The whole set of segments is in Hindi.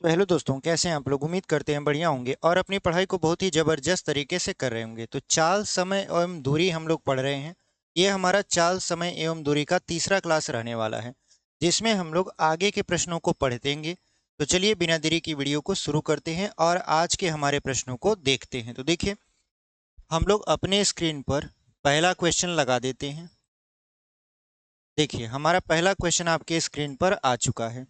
हेलो दोस्तों, कैसे हैं आप लोग। उम्मीद करते हैं बढ़िया होंगे और अपनी पढ़ाई को बहुत ही ज़बरदस्त तरीके से कर रहे होंगे। तो चाल, समय एवं दूरी हम लोग पढ़ रहे हैं। ये हमारा चाल, समय एवं दूरी का तीसरा क्लास रहने वाला है, जिसमें हम लोग आगे के प्रश्नों को पढ़तेंगे। तो चलिए बिना देरी की वीडियो को शुरू करते हैं और आज के हमारे प्रश्नों को देखते हैं। तो देखिए, हम लोग अपने स्क्रीन पर पहला क्वेश्चन लगा देते हैं। देखिए, हमारा पहला क्वेश्चन आपके स्क्रीन पर आ चुका है।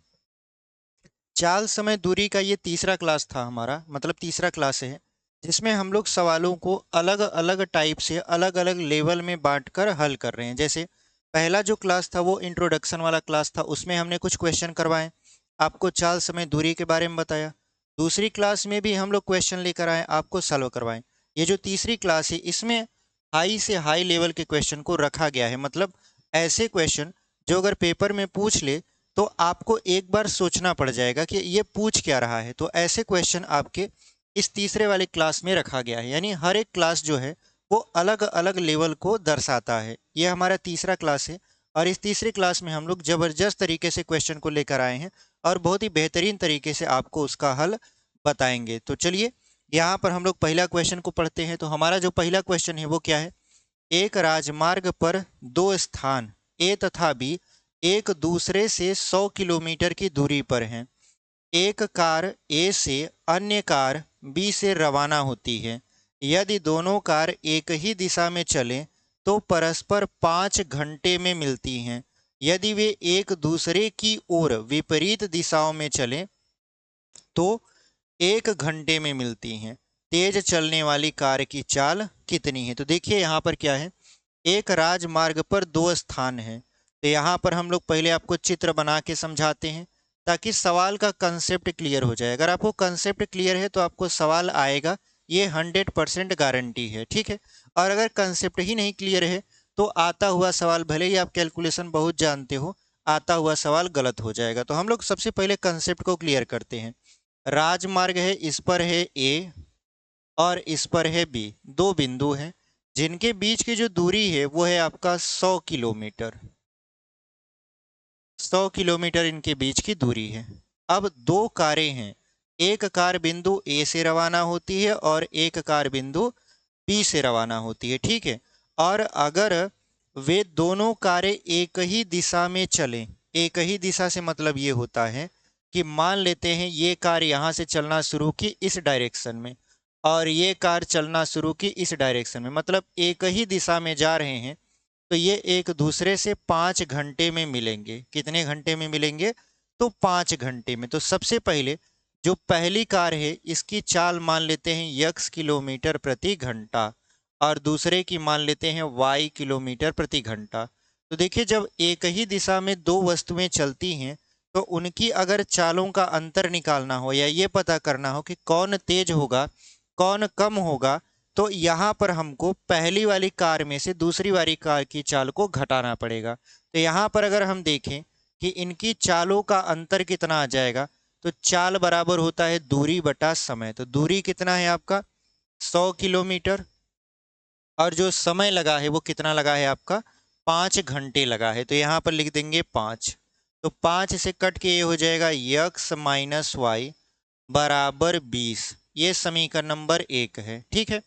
चाल, समय, दूरी का ये तीसरा क्लास था हमारा, मतलब तीसरा क्लास है, जिसमें हम लोग सवालों को अलग अलग टाइप से अलग अलग लेवल में बांटकर हल कर रहे हैं। जैसे पहला जो क्लास था वो इंट्रोडक्शन वाला क्लास था, उसमें हमने कुछ क्वेश्चन करवाए, आपको चाल, समय, दूरी के बारे में बताया। दूसरी क्लास में भी हम लोग क्वेश्चन लेकर आए, आपको सॉल्व करवाएं। ये जो तीसरी क्लास है, इसमें हाई से हाई लेवल के क्वेश्चन को रखा गया है, मतलब ऐसे क्वेश्चन जो अगर पेपर में पूछ ले तो आपको एक बार सोचना पड़ जाएगा कि ये पूछ क्या रहा है। तो ऐसे क्वेश्चन आपके इस तीसरे वाले क्लास में रखा गया है, यानी हर एक क्लास जो है वो अलग अलग लेवल को दर्शाता है। ये हमारा तीसरा क्लास है और इस तीसरे क्लास में हम लोग ज़बरदस्त तरीके से क्वेश्चन को लेकर आए हैं और बहुत ही बेहतरीन तरीके से आपको उसका हल बताएंगे। तो चलिए यहाँ पर हम लोग पहला क्वेश्चन को पढ़ते हैं। तो हमारा जो पहला क्वेश्चन है वो क्या है। एक राजमार्ग पर दो स्थान ए तथा बी एक दूसरे से 100 किलोमीटर की दूरी पर हैं। एक कार ए से अन्य कार बी से रवाना होती है। यदि दोनों कार एक ही दिशा में चलें तो परस्पर 5 घंटे में मिलती हैं। यदि वे एक दूसरे की ओर विपरीत दिशाओं में चलें तो 1 घंटे में मिलती हैं। तेज चलने वाली कार की चाल कितनी है। तो देखिए यहाँ पर क्या है, एक राजमार्ग पर दो स्थान हैं। तो यहाँ पर हम लोग पहले आपको चित्र बना के समझाते हैं ताकि सवाल का कंसेप्ट क्लियर हो जाए। अगर आपको कंसेप्ट क्लियर है तो आपको सवाल आएगा, ये 100% गारंटी है, ठीक है। और अगर कंसेप्ट ही नहीं क्लियर है तो आता हुआ सवाल, भले ही आप कैलकुलेशन बहुत जानते हो, आता हुआ सवाल गलत हो जाएगा। तो हम लोग सबसे पहले कंसेप्ट को क्लियर करते हैं। राजमार्ग है, इस पर है ए और इस पर है बी, दो बिंदु हैं जिनके बीच की जो दूरी है वो है आपका 100 किलोमीटर। 100 किलोमीटर इनके बीच की दूरी है। अब दो कारें हैं, एक कार बिंदु ए से रवाना होती है और एक कार बिंदु बी से रवाना होती है, ठीक है। और अगर वे दोनों कारें एक ही दिशा में चलें, एक ही दिशा से मतलब ये होता है कि मान लेते हैं ये कार यहाँ से चलना शुरू की इस डायरेक्शन में और ये कार चलना शुरू की इस डायरेक्शन में, मतलब एक ही दिशा में जा रहे हैं, तो ये एक दूसरे से 5 घंटे में मिलेंगे। कितने घंटे में मिलेंगे, तो 5 घंटे में। तो सबसे पहले जो पहली कार है इसकी चाल मान लेते हैं यक्स किलोमीटर प्रति घंटा और दूसरे की मान लेते हैं वाई किलोमीटर प्रति घंटा। तो देखिए, जब एक ही दिशा में दो वस्तुएं चलती हैं तो उनकी अगर चालों का अंतर निकालना हो या ये पता करना हो कि कौन तेज होगा कौन कम होगा, तो यहाँ पर हमको पहली वाली कार में से दूसरी वाली कार की चाल को घटाना पड़ेगा। तो यहाँ पर अगर हम देखें कि इनकी चालों का अंतर कितना आ जाएगा, तो चाल बराबर होता है दूरी बटा समय। तो दूरी कितना है आपका 100 किलोमीटर और जो समय लगा है वो कितना लगा है आपका 5 घंटे लगा है। तो यहाँ पर लिख देंगे 5। तो 5 से कट के ये हो जाएगा यक्स माइनस वाई बराबर 20। ये समीकरण नंबर 1 है, ठीक है।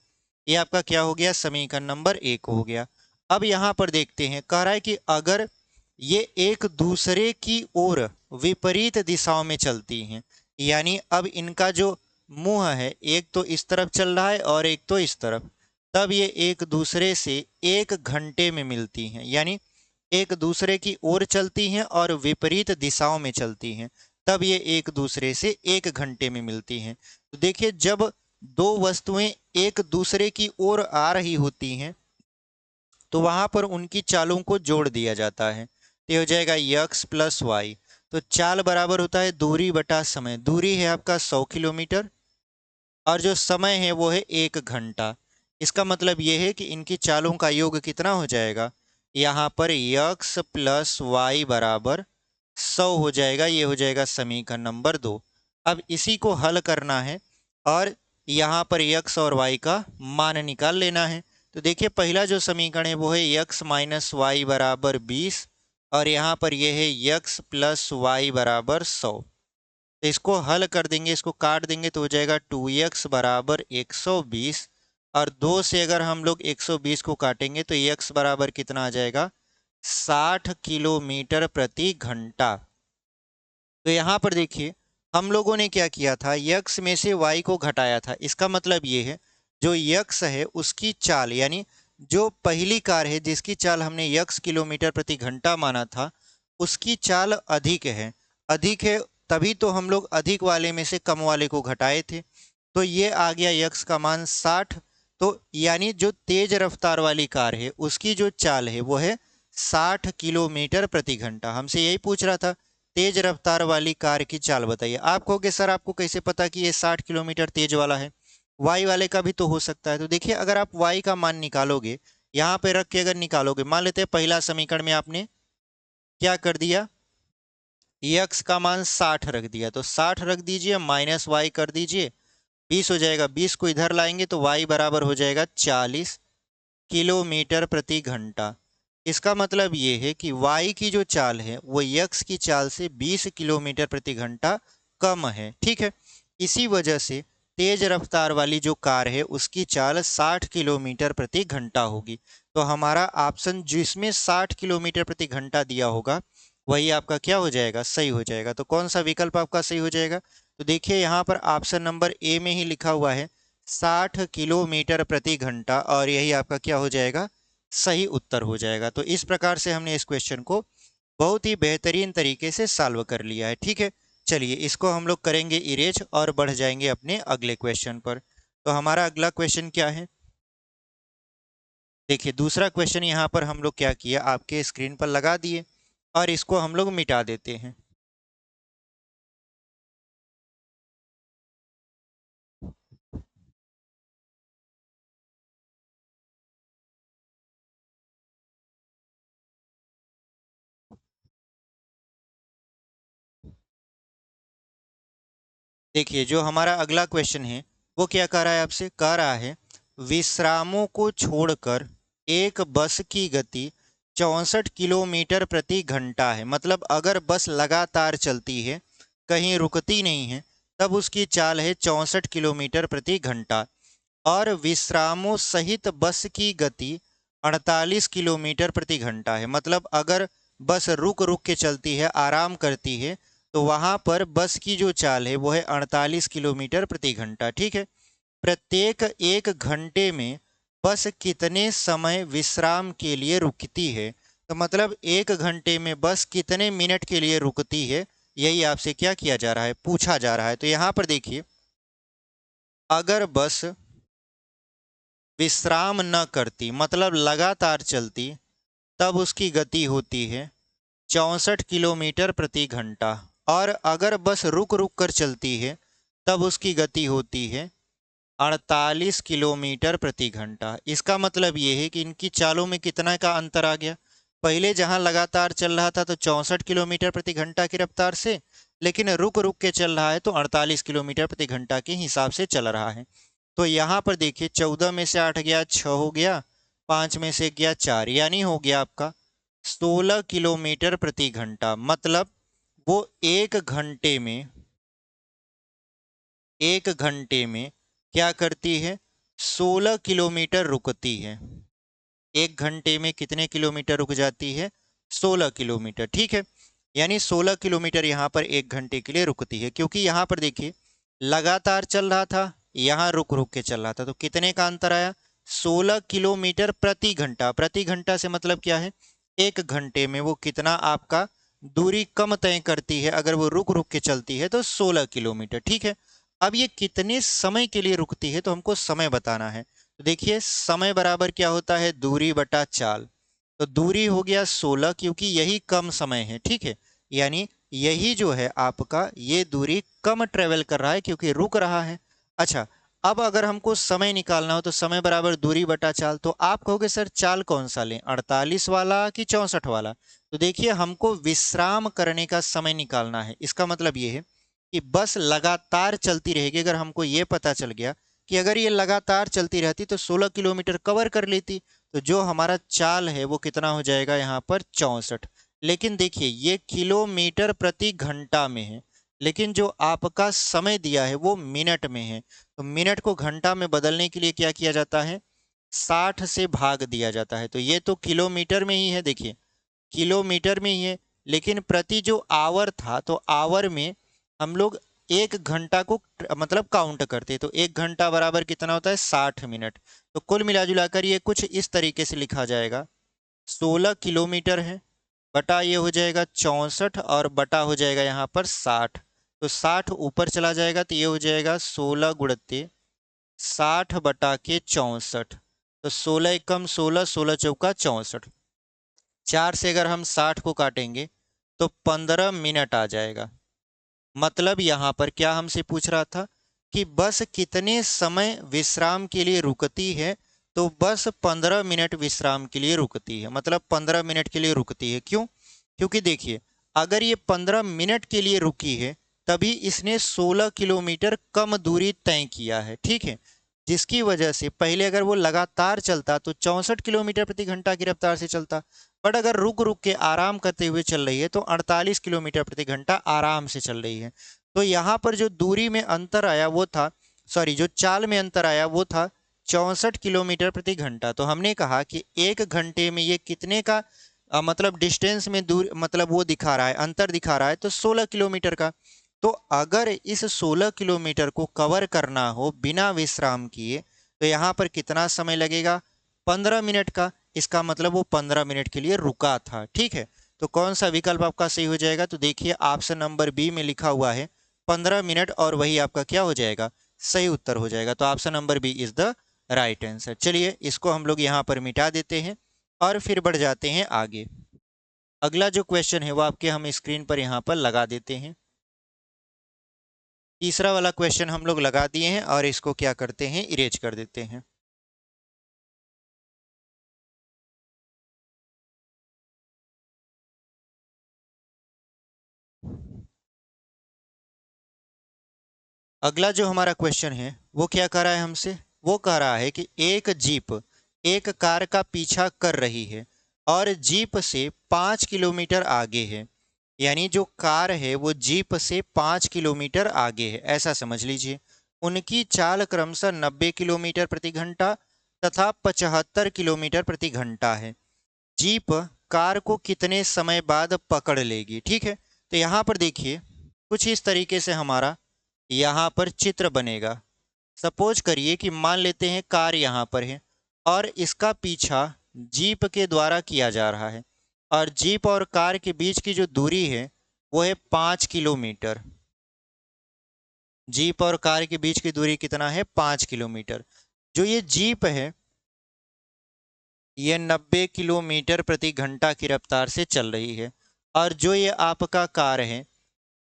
ये आपका क्या हो गया, समीकरण नंबर 1 हो गया। अब यहाँ पर देखते हैं, कह रहा है कि अगर ये एक दूसरे की ओर विपरीत दिशाओं में चलती हैं, यानी अब इनका जो मुंह है एक तो इस तरफ चल रहा है और एक तो इस तरफ, तब ये एक दूसरे से 1 घंटे में मिलती हैं, यानी एक दूसरे की ओर चलती हैं और विपरीत दिशाओं में चलती हैं, तब ये एक दूसरे से 1 घंटे में मिलती हैं। तो देखिए, जब दो वस्तुएं एक दूसरे की ओर आ रही होती हैं तो वहां पर उनकी चालों को जोड़ दिया जाता है। तो ये हो जाएगा यक्स प्लस वाई। तो चाल बराबर होता है दूरी बटा समय। दूरी है आपका 100 किलोमीटर और जो समय है वो है 1 घंटा। इसका मतलब ये है कि इनकी चालों का योग कितना हो जाएगा, यहाँ पर यक्स प्लस वाई बराबर 100 हो जाएगा। ये हो जाएगा समीकरण नंबर 2। अब इसी को हल करना है और यहाँ पर यक्स और वाई का मान निकाल लेना है। तो देखिए, पहला जो समीकरण है वो है यक्स माइनस वाई बराबर 20 और यहाँ पर यह है यक्स प्लस वाई बराबर 100। तो इसको हल कर देंगे, इसको काट देंगे तो हो जाएगा 2x बराबर 120, और 2 से अगर हम लोग 120 को काटेंगे तो x बराबर कितना आ जाएगा, 60 किलोमीटर प्रति घंटा। तो यहाँ पर देखिए हम लोगों ने क्या किया था, यक्स में से y को घटाया था। इसका मतलब ये है जो यक्स है उसकी चाल, यानी जो पहली कार है जिसकी चाल हमने यक्स किलोमीटर प्रति घंटा माना था, उसकी चाल अधिक है। अधिक है तभी तो हम लोग अधिक वाले में से कम वाले को घटाए थे। तो ये आ गया यक्स का मान 60। तो यानी जो तेज रफ्तार वाली कार है उसकी जो चाल है वो है 60 किलोमीटर प्रति घंटा। हमसे यही पूछ रहा था, तेज रफ्तार वाली कार की चाल बताइए। आप कहोगे सर आपको कैसे पता कि ये 60 किलोमीटर तेज वाला है, वाई वाले का भी तो हो सकता है। तो देखिए अगर आप वाई का मान निकालोगे, यहाँ पे रख के अगर निकालोगे, मान लेते हैं पहला समीकरण में आपने क्या कर दिया, यक्स का मान 60 रख दिया, तो 60 रख दीजिए माइनस वाई कर दीजिए, 20 हो जाएगा। 20 को इधर लाएंगे तो वाई बराबर हो जाएगा 40 किलोमीटर प्रति घंटा। इसका मतलब ये है कि y की जो चाल है वो x की चाल से 20 किलोमीटर प्रति घंटा कम है, ठीक है। इसी वजह से तेज रफ्तार वाली जो कार है उसकी चाल 60 किलोमीटर प्रति घंटा होगी। तो हमारा ऑप्शन जिसमें 60 किलोमीटर प्रति घंटा दिया होगा वही आपका क्या हो जाएगा, सही हो जाएगा। तो कौन सा विकल्प आपका सही हो जाएगा, तो देखिए यहाँ पर ऑप्शन नंबर ए में ही लिखा हुआ है 60 किलोमीटर प्रति घंटा, और यही आपका क्या हो जाएगा, सही उत्तर हो जाएगा। तो इस प्रकार से हमने इस क्वेश्चन को बहुत ही बेहतरीन तरीके से सॉल्व कर लिया है, ठीक है। चलिए इसको हम लोग करेंगे इरेज और बढ़ जाएंगे अपने अगले क्वेश्चन पर। तो हमारा अगला क्वेश्चन क्या है, देखिए दूसरा क्वेश्चन यहाँ पर हम लोग क्या किया, आपके स्क्रीन पर लगा दिए और इसको हम लोग मिटा देते हैं। देखिए जो हमारा अगला क्वेश्चन है वो क्या कह रहा है, आपसे कह रहा है विश्रामों को छोड़कर एक बस की गति 64 किलोमीटर प्रति घंटा है। मतलब अगर बस लगातार चलती है, कहीं रुकती नहीं है, तब उसकी चाल है 64 किलोमीटर प्रति घंटा। और विश्रामों सहित बस की गति 48 किलोमीटर प्रति घंटा है। मतलब अगर बस रुक रुक के चलती है, आराम करती है, तो वहां पर बस की जो चाल है वो है 48 किलोमीटर प्रति घंटा, ठीक है। प्रत्येक 1 घंटे में बस कितने समय विश्राम के लिए रुकती है, तो मतलब 1 घंटे में बस कितने मिनट के लिए रुकती है, यही आपसे क्या किया जा रहा है, पूछा जा रहा है। तो यहाँ पर देखिए अगर बस विश्राम न करती, मतलब लगातार चलती, तब उसकी गति होती है 64 किलोमीटर प्रति घंटा। और अगर बस रुक रुक कर चलती है तब उसकी गति होती है 48 किलोमीटर प्रति घंटा। इसका मतलब ये है कि इनकी चालों में कितना का अंतर आ गया। पहले जहां लगातार चल रहा था तो 64 किलोमीटर प्रति घंटा की रफ्तार से, लेकिन रुक रुक के चल रहा है तो 48 किलोमीटर प्रति घंटा के हिसाब से चल रहा है। तो यहाँ पर देखिए 14 में से 8 गया, 6 हो गया, 5 में से गया 4, यानी हो गया आपका 16 किलोमीटर प्रति घंटा। मतलब वो 1 घंटे में क्या करती है, 16 किलोमीटर रुकती है। 1 घंटे में कितने किलोमीटर रुक जाती है, 16 किलोमीटर, ठीक है। यानी 16 किलोमीटर यहाँ पर 1 घंटे के लिए रुकती है। क्योंकि यहाँ पर देखिए लगातार चल रहा था, यहाँ रुक रुक के चल रहा था, तो कितने का अंतर आया, 16 किलोमीटर प्रति घंटा। प्रति घंटा से मतलब क्या है, 1 घंटे में वो कितना आपका दूरी कम तय करती है। अगर वो रुक रुक के चलती है तो 16 किलोमीटर, ठीक है। अब ये कितने समय के लिए रुकती है तो हमको समय बताना है। तो देखिए समय बराबर क्या होता है, दूरी बटा चाल। तो दूरी हो गया 16, क्योंकि यही कम समय है, ठीक है। यानी यही जो है आपका ये दूरी कम ट्रेवल कर रहा है क्योंकि रुक रहा है। अच्छा, अब अगर हमको समय निकालना हो तो समय बराबर दूरी बटा चाल। तो आप कहोगे सर चाल कौन सा लें, 48 वाला कि 64 वाला। तो देखिए हमको विश्राम करने का समय निकालना है। इसका मतलब ये है कि बस लगातार चलती रहेगी। अगर हमको ये पता चल गया कि अगर ये लगातार चलती रहती तो 16 किलोमीटर कवर कर लेती, तो जो हमारा चाल है वो कितना हो जाएगा यहाँ पर 64। लेकिन देखिए ये किलोमीटर प्रति घंटा में है, लेकिन जो आपका समय दिया है वो मिनट में है। तो मिनट को घंटा में बदलने के लिए क्या किया जाता है, 60 से भाग दिया जाता है। तो ये तो किलोमीटर में ही है, देखिए किलोमीटर में ही है, लेकिन प्रति जो आवर था तो आवर में हम लोग एक घंटा को मतलब काउंट करते हैं। तो एक घंटा बराबर कितना होता है, 60 मिनट। तो कुल मिला जुलाकर ये कुछ इस तरीके से लिखा जाएगा, 16 किलोमीटर है, बटा ये हो जाएगा 64 और बटा हो जाएगा यहाँ पर 60। तो 60 ऊपर चला जाएगा तो ये हो जाएगा 16 × 60 बटा के 64। तो 16 × 1 = 16, 16 × 4 = 64। 4 से अगर हम 60 को काटेंगे तो 15 मिनट आ जाएगा। मतलब यहाँ पर क्या हमसे पूछ रहा था कि बस कितने समय विश्राम के लिए रुकती है, तो बस 15 मिनट विश्राम के लिए रुकती है। मतलब 15 मिनट के लिए रुकती है। क्यों? क्योंकि देखिए अगर ये 15 मिनट के लिए रुकी है तभी इसने 16 किलोमीटर कम दूरी तय किया है, ठीक है। जिसकी वजह से पहले अगर वो लगातार चलता तो 64 किलोमीटर प्रति घंटा की रफ्तार से चलता, बट अगर रुक रुक के आराम करते हुए चल रही है तो 48 किलोमीटर प्रति घंटा आराम से चल रही है। तो यहाँ पर जो दूरी में अंतर आया वो था, सॉरी जो चाल में अंतर आया वो था 64 किलोमीटर प्रति घंटा। तो हमने कहा कि एक घंटे में ये कितने का मतलब डिस्टेंस में दूर मतलब वो दिखा रहा है, अंतर दिखा रहा है, तो 16 किलोमीटर का। तो अगर इस 16 किलोमीटर को कवर करना हो बिना विश्राम किए तो यहाँ पर कितना समय लगेगा, 15 मिनट का। इसका मतलब वो 15 मिनट के लिए रुका था, ठीक है। तो कौन सा विकल्प आपका सही हो जाएगा, तो देखिए ऑप्शन नंबर बी में लिखा हुआ है 15 मिनट, और वही आपका क्या हो जाएगा, सही उत्तर हो जाएगा। तो option number B is the right answer. चलिए इसको हम लोग यहाँ पर मिटा देते हैं और फिर बढ़ जाते हैं आगे। अगला जो क्वेश्चन है वो आपके हम स्क्रीन पर यहाँ पर लगा देते हैं। तीसरा वाला क्वेश्चन हम लोग लगा दिए हैं और इसको क्या करते हैं, इरेज कर देते हैं। अगला जो हमारा क्वेश्चन है वो क्या कह रहा है हमसे, वो कह रहा है कि एक जीप एक कार का पीछा कर रही है और जीप से 5 किलोमीटर आगे है। यानी जो कार है वो जीप से 5 किलोमीटर आगे है, ऐसा समझ लीजिए। उनकी चाल क्रमशः 90 किलोमीटर प्रति घंटा तथा 75 किलोमीटर प्रति घंटा है। जीप कार को कितने समय बाद पकड़ लेगी, ठीक है। तो यहाँ पर देखिए कुछ इस तरीके से हमारा यहाँ पर चित्र बनेगा। सपोज करिए कि मान लेते हैं कार यहाँ पर है और इसका पीछा जीप के द्वारा किया जा रहा है, और जीप और कार के बीच की जो दूरी है वो है 5 किलोमीटर। जीप और कार के बीच की दूरी कितना है, 5 किलोमीटर। जो ये जीप है ये 90 किलोमीटर प्रति घंटा की रफ्तार से चल रही है, और जो ये आपका कार है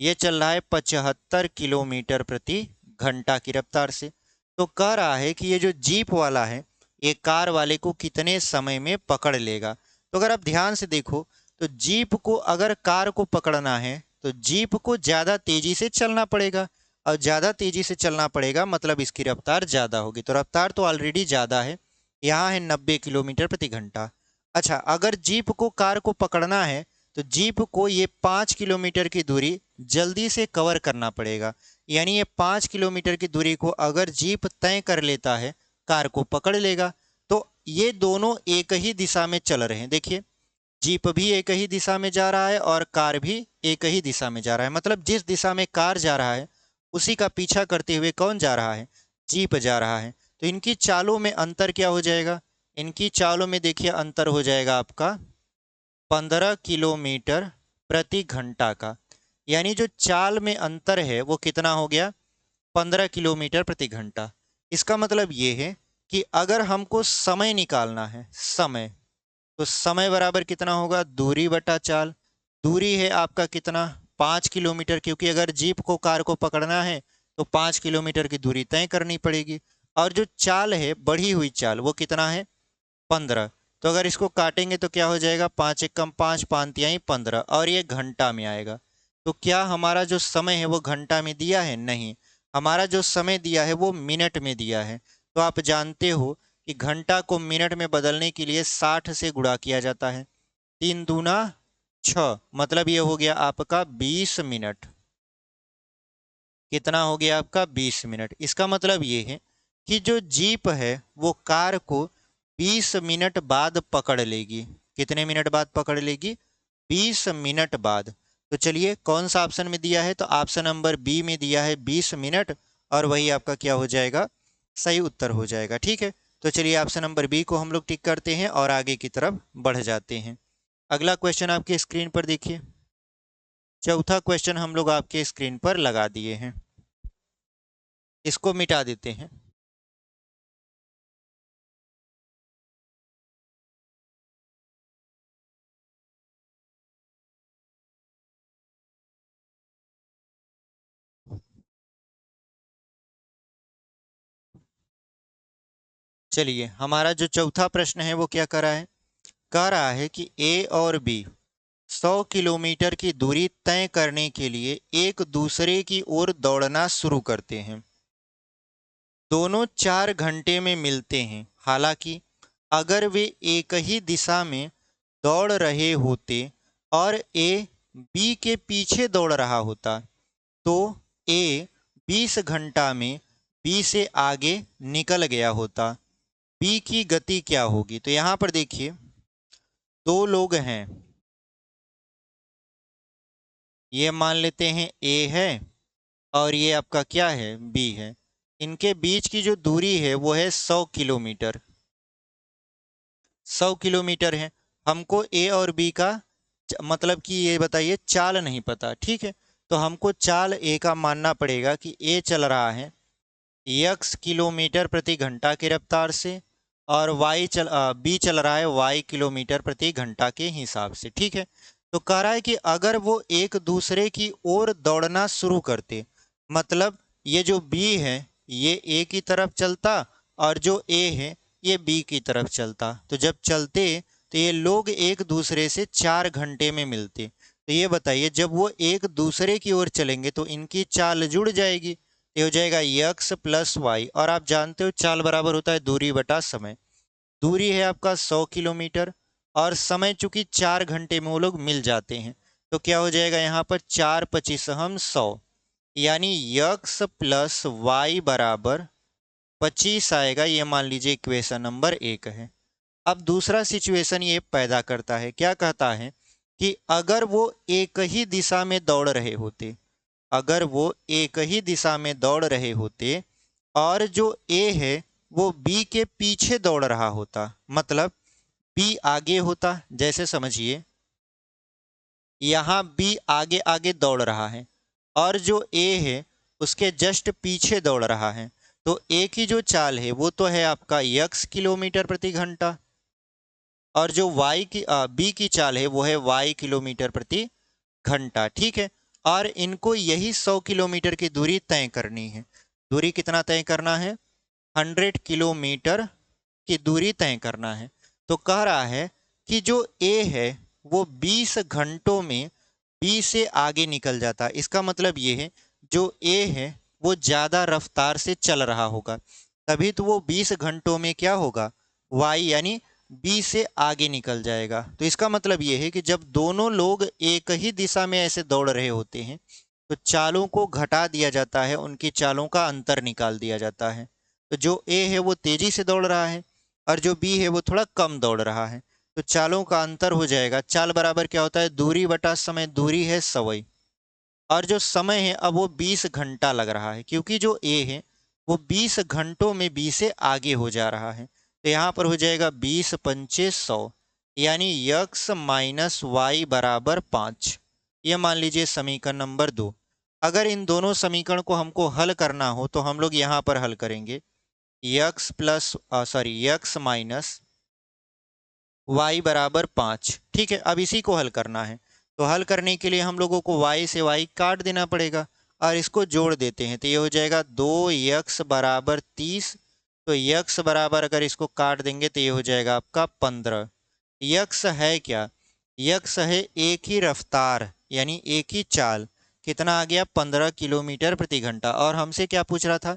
ये चल रहा है 75 किलोमीटर प्रति घंटा की रफ्तार से। तो कह रहा है कि ये जो जीप वाला है ये कार वाले को कितने समय में पकड़ लेगा। तो अगर आप ध्यान से देखो तो जीप को अगर कार को पकड़ना है तो जीप को ज़्यादा तेजी से चलना पड़ेगा, और ज़्यादा तेजी से चलना पड़ेगा मतलब इसकी रफ्तार ज़्यादा होगी। तो रफ्तार तो ऑलरेडी ज़्यादा है, यहाँ है 90 किलोमीटर प्रति घंटा। अच्छा, अगर जीप को कार को पकड़ना है तो जीप को ये 5 किलोमीटर की दूरी जल्दी से कवर करना पड़ेगा। यानी ये 5 किलोमीटर की दूरी को अगर जीप तय कर लेता है कार को पकड़ लेगा। तो ये दोनों एक ही दिशा में चल रहे हैं, देखिए जीप भी एक ही दिशा में जा रहा है और कार भी एक ही दिशा में जा रहा है। मतलब जिस दिशा में कार जा रहा है उसी का पीछा करते हुए कौन जा रहा है, जीप जा रहा है। तो इनकी चालों में अंतर क्या हो जाएगा, इनकी चालों में देखिए अंतर हो जाएगा आपका 15 किलोमीटर प्रति घंटा का। यानी जो चाल में अंतर है वो कितना हो गया, 15 किलोमीटर प्रति घंटा। इसका मतलब ये है कि अगर हमको समय निकालना है, समय, तो समय बराबर कितना होगा, दूरी बटा चाल। दूरी है आपका कितना, 5 किलोमीटर, क्योंकि अगर जीप को कार को पकड़ना है तो 5 किलोमीटर की दूरी तय करनी पड़ेगी। और जो चाल है बढ़ी हुई चाल वो कितना है, 15। तो अगर इसको काटेंगे तो क्या हो जाएगा, 5 एक कम 5, 5 तिहाई 15, और ये घंटा में आएगा। तो क्या हमारा जो समय है वो घंटा में दिया है, नहीं, हमारा जो समय दिया है वो मिनट में दिया है। तो आप जानते हो कि घंटा को मिनट में बदलने के लिए 60 से गुणा किया जाता है। 3 दूना 6, मतलब ये हो गया आपका 20 मिनट। कितना हो गया आपका 20 मिनट। इसका मतलब ये है कि जो जीप है वो कार को 20 मिनट बाद पकड़ लेगी। कितने मिनट बाद पकड़ लेगी? 20 मिनट बाद। तो चलिए कौन सा ऑप्शन में दिया है? तो ऑप्शन नंबर बी में दिया है 20 मिनट, और वही आपका क्या हो जाएगा? सही उत्तर हो जाएगा। ठीक है, तो चलिए ऑप्शन नंबर बी को हम लोग टिक करते हैं और आगे की तरफ बढ़ जाते हैं। अगला क्वेश्चन आपके स्क्रीन पर देखिए। चौथा क्वेश्चन हम लोग आपके स्क्रीन पर लगा दिए हैं, इसको मिटा देते हैं। चलिए हमारा जो चौथा प्रश्न है वो क्या कर रहा है? कह रहा है कि ए और बी 100 किलोमीटर की दूरी तय करने के लिए एक दूसरे की ओर दौड़ना शुरू करते हैं। दोनों 4 घंटे में मिलते हैं। हालांकि अगर वे एक ही दिशा में दौड़ रहे होते और ए बी के पीछे दौड़ रहा होता तो ए 20 घंटा में बी से आगे निकल गया होता। बी की गति क्या होगी? तो यहां पर देखिए, दो लोग हैं, ये मान लेते हैं ए है और ये आपका क्या है? बी है। इनके बीच की जो दूरी है वो है 100 किलोमीटर। 100 किलोमीटर है। हमको ए और बी का मतलब कि ये बताइए चाल नहीं पता। ठीक है, तो हमको चाल ए का मानना पड़ेगा कि ए चल रहा है x किलोमीटर प्रति घंटा की रफ्तार से और बी चल रहा है y किलोमीटर प्रति घंटा के हिसाब से। ठीक है, तो कह रहा है कि अगर वो एक दूसरे की ओर दौड़ना शुरू करते, मतलब ये जो b है ये a की तरफ चलता और जो a है ये b की तरफ चलता, तो जब चलते तो ये लोग एक दूसरे से 4 घंटे में मिलते। तो ये बताइए जब वो एक दूसरे की ओर चलेंगे तो इनकी चाल जुड़ जाएगी, ये हो जाएगा यक्स प्लस वाई। और आप जानते हो चाल बराबर होता है दूरी बटा समय। दूरी है आपका 100 किलोमीटर और समय चूंकि 4 घंटे में वो लोग मिल जाते हैं, तो क्या हो जाएगा यहाँ पर 4×25=100, यानी यक्स प्लस वाई बराबर 25 आएगा। ये मान लीजिए इक्वेशन नंबर 1 है। अब दूसरा सिचुएशन ये पैदा करता है, क्या कहता है कि अगर वो एक ही दिशा में दौड़ रहे होते, अगर वो एक ही दिशा में दौड़ रहे होते और जो ए है वो बी के पीछे दौड़ रहा होता, मतलब बी आगे होता, जैसे समझिए यहाँ बी आगे आगे दौड़ रहा है और जो ए है उसके जस्ट पीछे दौड़ रहा है, तो ए की जो चाल है वो तो है आपका x किलोमीटर प्रति घंटा और जो बी की चाल है वो है y किलोमीटर प्रति घंटा। ठीक है, और इनको यही 100 किलोमीटर की दूरी तय करनी है। दूरी कितना तय करना है? 100 किलोमीटर की दूरी तय करना है। तो कह रहा है कि जो ए है वो 20 घंटों में बी से आगे निकल जाता। इसका मतलब ये है जो ए है वो ज़्यादा रफ्तार से चल रहा होगा, तभी तो वो 20 घंटों में क्या होगा? वाई यानी बी से आगे निकल जाएगा। तो इसका मतलब ये है कि जब दोनों लोग एक ही दिशा में ऐसे दौड़ रहे होते हैं तो चालों को घटा दिया जाता है, उनकी चालों का अंतर निकाल दिया जाता है। तो जो ए है वो तेजी से दौड़ रहा है और जो बी है वो थोड़ा कम दौड़ रहा है, तो चालों का अंतर हो जाएगा। चाल बराबर क्या होता है? दूरी बटा समय। दूरी है सवई और जो समय है अब वो 20 घंटा लग रहा है, क्योंकि जो ए है वो 20 घंटों में बी से आगे हो जा रहा है। तो यहाँ पर हो जाएगा 20×5=100, यानी यक्स माइनस वाई बराबर 5। ये मान लीजिए समीकरण नंबर 2। अगर इन दोनों समीकरण को हमको हल करना हो तो हम लोग यहाँ पर हल करेंगे यक्स माइनस y बराबर 5। ठीक है, अब इसी को हल करना है, तो हल करने के लिए हम लोगों को y से y काट देना पड़ेगा और इसको जोड़ देते हैं, तो ये हो जाएगा 2x बराबर 30। तो x बराबर अगर इसको काट देंगे तो ये हो जाएगा आपका 15। x है क्या? x है एक ही रफ्तार यानी एक ही चाल। कितना आ गया? 15 किलोमीटर प्रति घंटा। और हमसे क्या पूछ रहा था?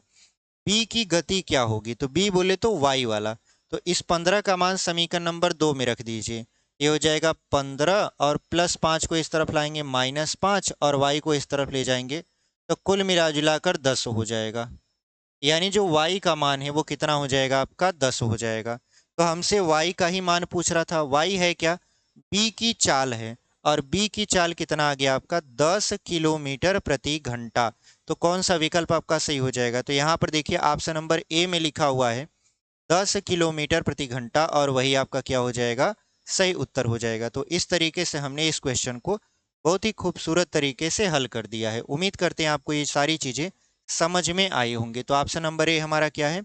b की गति क्या होगी? तो b बोले तो y वाला। तो इस 15 का मान समीकरण नंबर 2 में रख दीजिए। ये हो जाएगा 15 और +5 को इस तरफ लाएंगे -5 और y को इस तरफ ले जाएंगे तो कुल मिला जुलाकर 10 हो जाएगा। यानी जो y का मान है वो कितना हो जाएगा आपका 10 हो जाएगा। तो हमसे y का ही मान पूछ रहा था। y है क्या, b की चाल है, और b की चाल कितना आ गया आपका 10 किलोमीटर प्रति घंटा। तो कौन सा विकल्प आपका सही हो जाएगा? तो यहाँ पर देखिए ऑप्शन नंबर ए में लिखा हुआ है 10 किलोमीटर प्रति घंटा, और वही आपका क्या हो जाएगा, सही उत्तर हो जाएगा। तो इस तरीके से हमने इस क्वेश्चन को बहुत ही खूबसूरत तरीके से हल कर दिया है। उम्मीद करते हैं आपको ये सारी चीजें समझ में आई होंगी। तो ऑप्शन नंबर ए हमारा क्या है,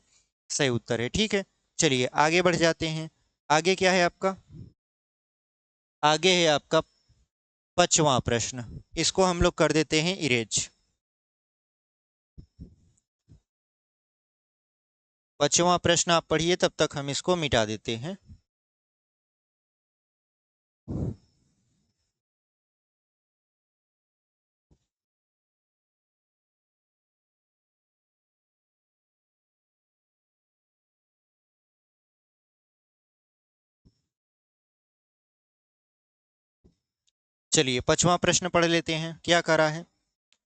सही उत्तर है। ठीक है, चलिए आगे बढ़ जाते हैं। आगे क्या है आपका, आगे है आपका 5वां प्रश्न। इसको हम लोग कर देते हैं इरेज। 5वां प्रश्न आप पढ़िए, तब तक हम इसको मिटा देते हैं। चलिए 5वां प्रश्न पढ़ लेते हैं। क्या करा है,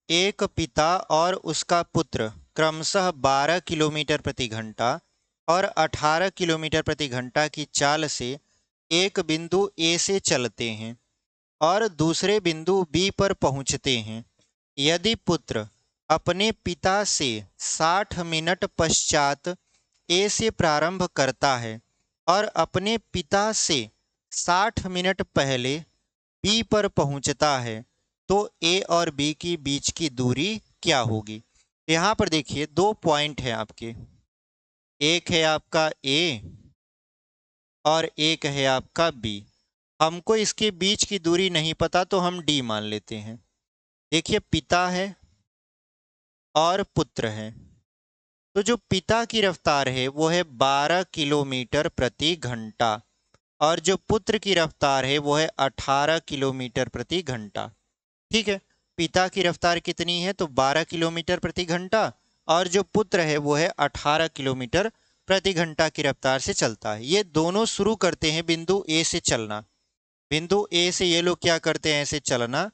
एक पिता और उसका पुत्र क्रमशः 12 किलोमीटर प्रति घंटा और 18 किलोमीटर प्रति घंटा की चाल से एक बिंदु ए से चलते हैं और दूसरे बिंदु बी पर पहुंचते हैं। यदि पुत्र अपने पिता से 60 मिनट पश्चात ए से प्रारंभ करता है और अपने पिता से 60 मिनट पहले बी पर पहुंचता है, तो ए और बी की बीच की दूरी क्या होगी? यहाँ पर देखिए दो पॉइंट है आपके, एक है आपका ए और एक है आपका बी। हमको इसके बीच की दूरी नहीं पता तो हम डी मान लेते हैं। देखिए पिता है और पुत्र है, तो जो पिता की रफ्तार है वो है 12 किलोमीटर प्रति घंटा और जो पुत्र की रफ्तार है वो है 18 किलोमीटर प्रति घंटा। ठीक है, पिता की रफ्तार कितनी है, तो 12 किलोमीटर प्रति घंटा, और जो पुत्र है वो है 18 किलोमीटर प्रति घंटा की रफ्तार से चलता है। ये दोनों शुरू करते हैं बिंदु ए से चलना। बिंदु ए से ये लोग क्या करते हैं, ऐसे चलना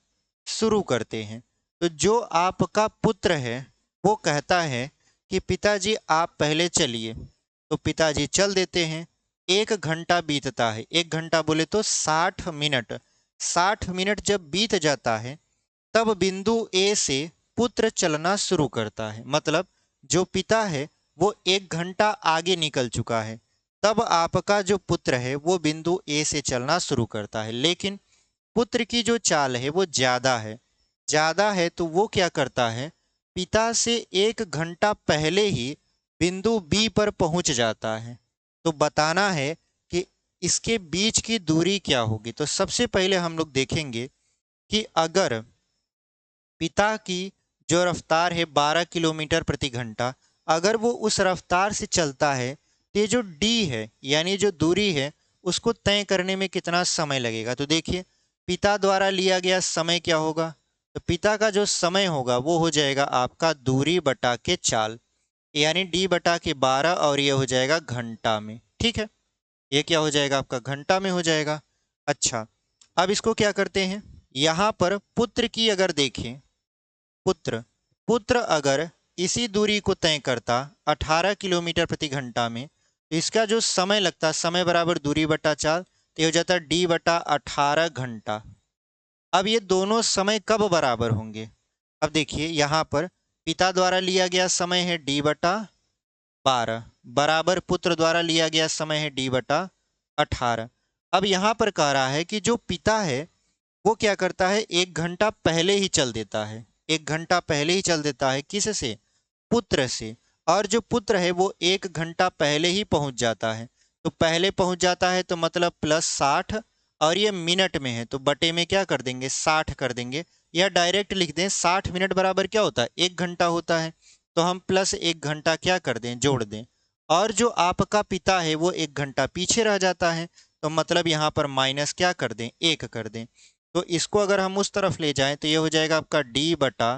शुरू करते हैं। तो जो आपका पुत्र है वो कहता है कि पिताजी आप पहले चलिए, तो पिताजी चल देते हैं। 1 घंटा बीतता है, 1 घंटा बोले तो 60 मिनट। 60 मिनट जब बीत जाता है तब बिंदु ए से पुत्र चलना शुरू करता है। मतलब जो पिता है वो 1 घंटा आगे निकल चुका है, तब आपका जो पुत्र है वो बिंदु ए से चलना शुरू करता है। लेकिन पुत्र की जो चाल है वो ज्यादा है, ज्यादा है तो वो क्या करता है, पिता से 1 घंटा पहले ही बिंदु बी पर पहुंच जाता है। तो बताना है कि इसके बीच की दूरी क्या होगी। तो सबसे पहले हम लोग देखेंगे कि अगर पिता की जो रफ्तार है 12 किलोमीटर प्रति घंटा, अगर वो उस रफ्तार से चलता है तो ये जो डी है यानी जो दूरी है उसको तय करने में कितना समय लगेगा। तो देखिए पिता द्वारा लिया गया समय क्या होगा, तो पिता का जो समय होगा वो हो जाएगा आपका दूरी बटा के चाल, यानी डी बटा के 12, और ये हो जाएगा घंटा में। ठीक है, ये क्या हो जाएगा आपका घंटा में हो जाएगा। अच्छा, अब इसको क्या करते हैं, यहाँ पर पुत्र की अगर देखें, पुत्र पुत्र अगर इसी दूरी को तय करता 18 किलोमीटर प्रति घंटा में, तो इसका जो समय लगता, समय बराबर दूरी बटा चाल, तो ये हो जाता डी बटा 18 घंटा। अब ये दोनों समय कब बराबर होंगे, अब देखिए यहाँ पर पिता द्वारा लिया गया समय है डी बटा 12 बराबर पुत्र द्वारा लिया गया समय है डी बटा 18। अब यहाँ पर कह रहा है कि जो पिता है वो क्या करता है, 1 घंटा पहले ही चल देता है, 1 घंटा पहले ही चल देता है, किस से, पुत्र से। और जो पुत्र है वो 1 घंटा पहले ही पहुंच जाता है, तो पहले पहुंच जाता है तो मतलब +60, और ये मिनट में है तो बटे में क्या कर देंगे 60 कर देंगे, या डायरेक्ट लिख दें 60 मिनट बराबर क्या होता है 1 घंटा होता है, तो हम +1 घंटा क्या कर दें जोड़ दें। और जो आपका पिता है वो 1 घंटा पीछे रह जाता है, तो मतलब यहाँ पर माइनस क्या कर दें 1 कर दें। तो इसको अगर हम उस तरफ ले जाएं तो ये हो जाएगा आपका डी बटा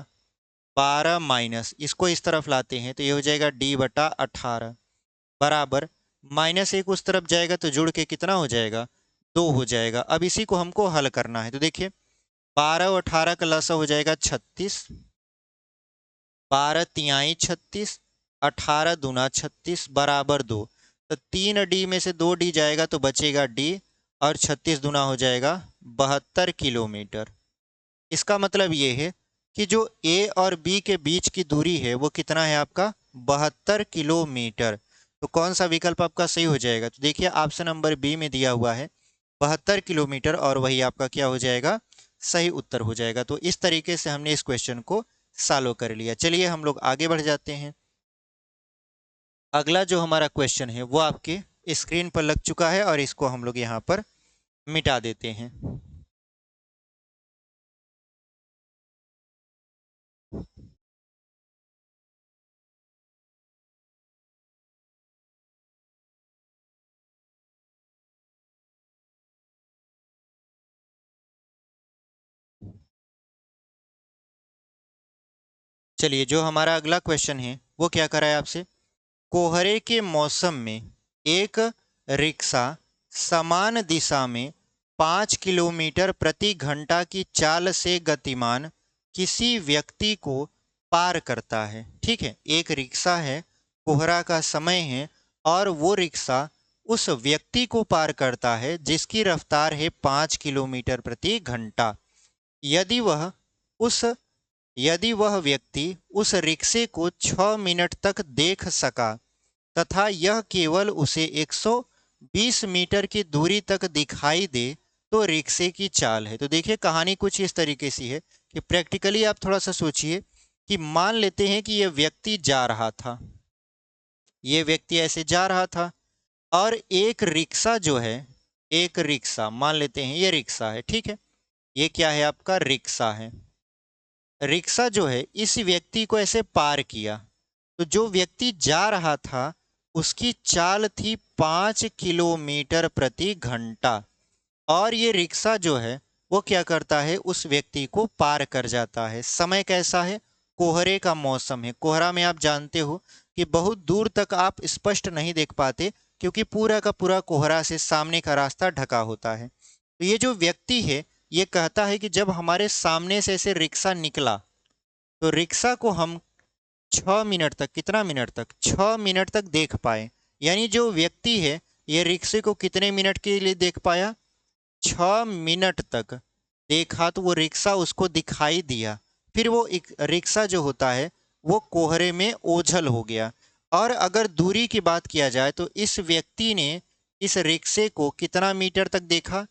12 माइनस, इसको इस तरफ लाते हैं तो ये हो जाएगा डी बटा 18 बराबर -1 उस तरफ जाएगा तो जुड़ के कितना हो जाएगा 2 हो जाएगा। अब इसी को हमको हल करना है। तो देखिए 12 और 18 का लसा हो जाएगा 36, 12 तिहाई 36, 18 दूना 36 बराबर 2। तो 3D में से 2D जाएगा तो बचेगा D, और 36 दूना हो जाएगा 72 किलोमीटर। इसका मतलब ये है कि जो A और B के बीच की दूरी है वो कितना है आपका 72 किलोमीटर। तो कौन सा विकल्प आपका सही हो जाएगा? तो देखिए ऑप्शन नंबर बी में दिया हुआ है 72 किलोमीटर, और वही आपका क्या हो जाएगा, सही उत्तर हो जाएगा। तो इस तरीके से हमने इस क्वेश्चन को सॉल्व कर लिया। चलिए हम लोग आगे बढ़ जाते हैं। अगला जो हमारा क्वेश्चन है वो आपके स्क्रीन पर लग चुका है, और इसको हम लोग यहाँ पर मिटा देते हैं। चलिए जो हमारा अगला क्वेश्चन है वो क्या करा है आपसे, कोहरे के मौसम में एक रिक्शा समान दिशा में 5 किलोमीटर प्रति घंटा की चाल से गतिमान किसी व्यक्ति को पार करता है। ठीक है, एक रिक्शा है, कोहरा का समय है, और वो रिक्शा उस व्यक्ति को पार करता है जिसकी रफ्तार है 5 किलोमीटर प्रति घंटा। यदि वह उस यदि वह व्यक्ति उस रिक्शे को 6 मिनट तक देख सका तथा यह केवल उसे 120 मीटर की दूरी तक दिखाई दे तो रिक्शे की चाल है। तो देखिए कहानी कुछ इस तरीके से है कि प्रैक्टिकली आप थोड़ा सा सोचिए कि मान लेते हैं कि यह व्यक्ति जा रहा था, ये व्यक्ति ऐसे जा रहा था, और एक रिक्शा जो है, एक रिक्शा मान लेते हैं ये रिक्शा है, ठीक है, ये क्या है आपका रिक्शा है। रिक्शा जो है इस व्यक्ति को ऐसे पार किया, तो जो व्यक्ति जा रहा था उसकी चाल थी 5 किलोमीटर प्रति घंटा, और ये रिक्शा जो है वो क्या करता है, उस व्यक्ति को पार कर जाता है। समय कैसा है, कोहरे का मौसम है। कोहरा में आप जानते हो कि बहुत दूर तक आप स्पष्ट नहीं देख पाते, क्योंकि पूरा का पूरा कोहरा से सामने का रास्ता ढका होता है। तो ये जो व्यक्ति है ये कहता है कि जब हमारे सामने से ऐसे रिक्शा निकला तो रिक्शा को हम 6 मिनट तक, कितना मिनट तक, 6 मिनट तक देख पाए। यानी जो व्यक्ति है ये रिक्शे को कितने मिनट के लिए देख पाया, 6 मिनट तक देखा, तो वो रिक्शा उसको दिखाई दिया। फिर वो एक रिक्शा जो होता है वो कोहरे में ओझल हो गया। और अगर दूरी की बात किया जाए तो इस व्यक्ति ने इस रिक्शे को कितना मीटर तक देखा,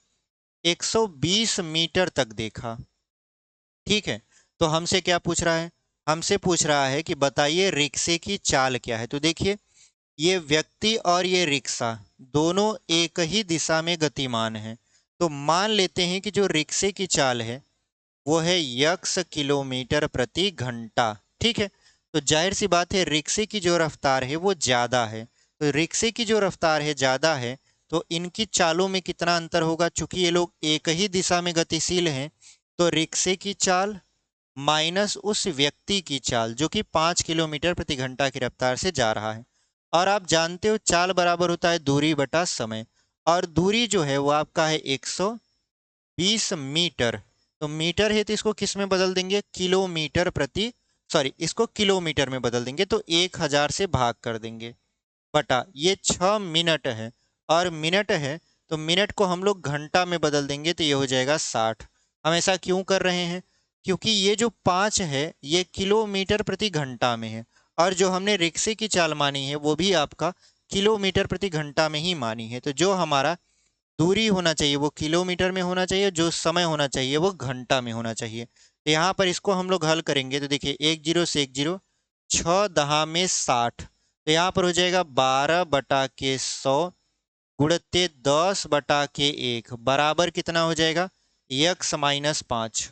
120 मीटर तक देखा। ठीक है, तो हमसे क्या पूछ रहा है, हमसे पूछ रहा है कि बताइए रिक्शे की चाल क्या है। तो देखिए ये व्यक्ति और ये रिक्शा दोनों एक ही दिशा में गतिमान है। तो मान लेते हैं कि जो रिक्शे की चाल है वो है यक्स किलोमीटर प्रति घंटा। ठीक है, तो जाहिर सी बात है रिक्शे की जो रफ्तार है वो ज़्यादा है। तो रिक्शे की जो रफ्तार है ज़्यादा है, तो इनकी चालों में कितना अंतर होगा, चूंकि ये लोग एक ही दिशा में गतिशील हैं। तो रिक्शे की चाल माइनस उस व्यक्ति की चाल जो कि 5 किलोमीटर प्रति घंटा की रफ्तार से जा रहा है। और आप जानते हो चाल बराबर होता है दूरी बटा समय, और दूरी जो है वो आपका है 120 मीटर। तो मीटर है तो इसको किस में बदल देंगे, किलोमीटर प्रति, सॉरी इसको किलोमीटर में बदल देंगे, तो 1000 से भाग कर देंगे, बटा ये 6 मिनट है, और मिनट है तो मिनट को हम लोग घंटा में बदल देंगे तो ये हो जाएगा 60। हम ऐसा क्यों कर रहे हैं, क्योंकि ये जो 5 है ये किलोमीटर प्रति घंटा में है, और जो हमने रिक्शे की चाल मानी है वो भी आपका किलोमीटर प्रति घंटा में ही मानी है। तो जो हमारा दूरी होना चाहिए वो किलोमीटर में होना चाहिए, जो समय होना चाहिए वो घंटा में होना चाहिए। तो यहाँ पर इसको हम लोग हल करेंगे तो देखिए 10 से 10, 6 दहा में 60, तो यहाँ पर हो जाएगा 12/100 गुणित 10/1 बराबर कितना हो जाएगा, यक्स माइनस 5।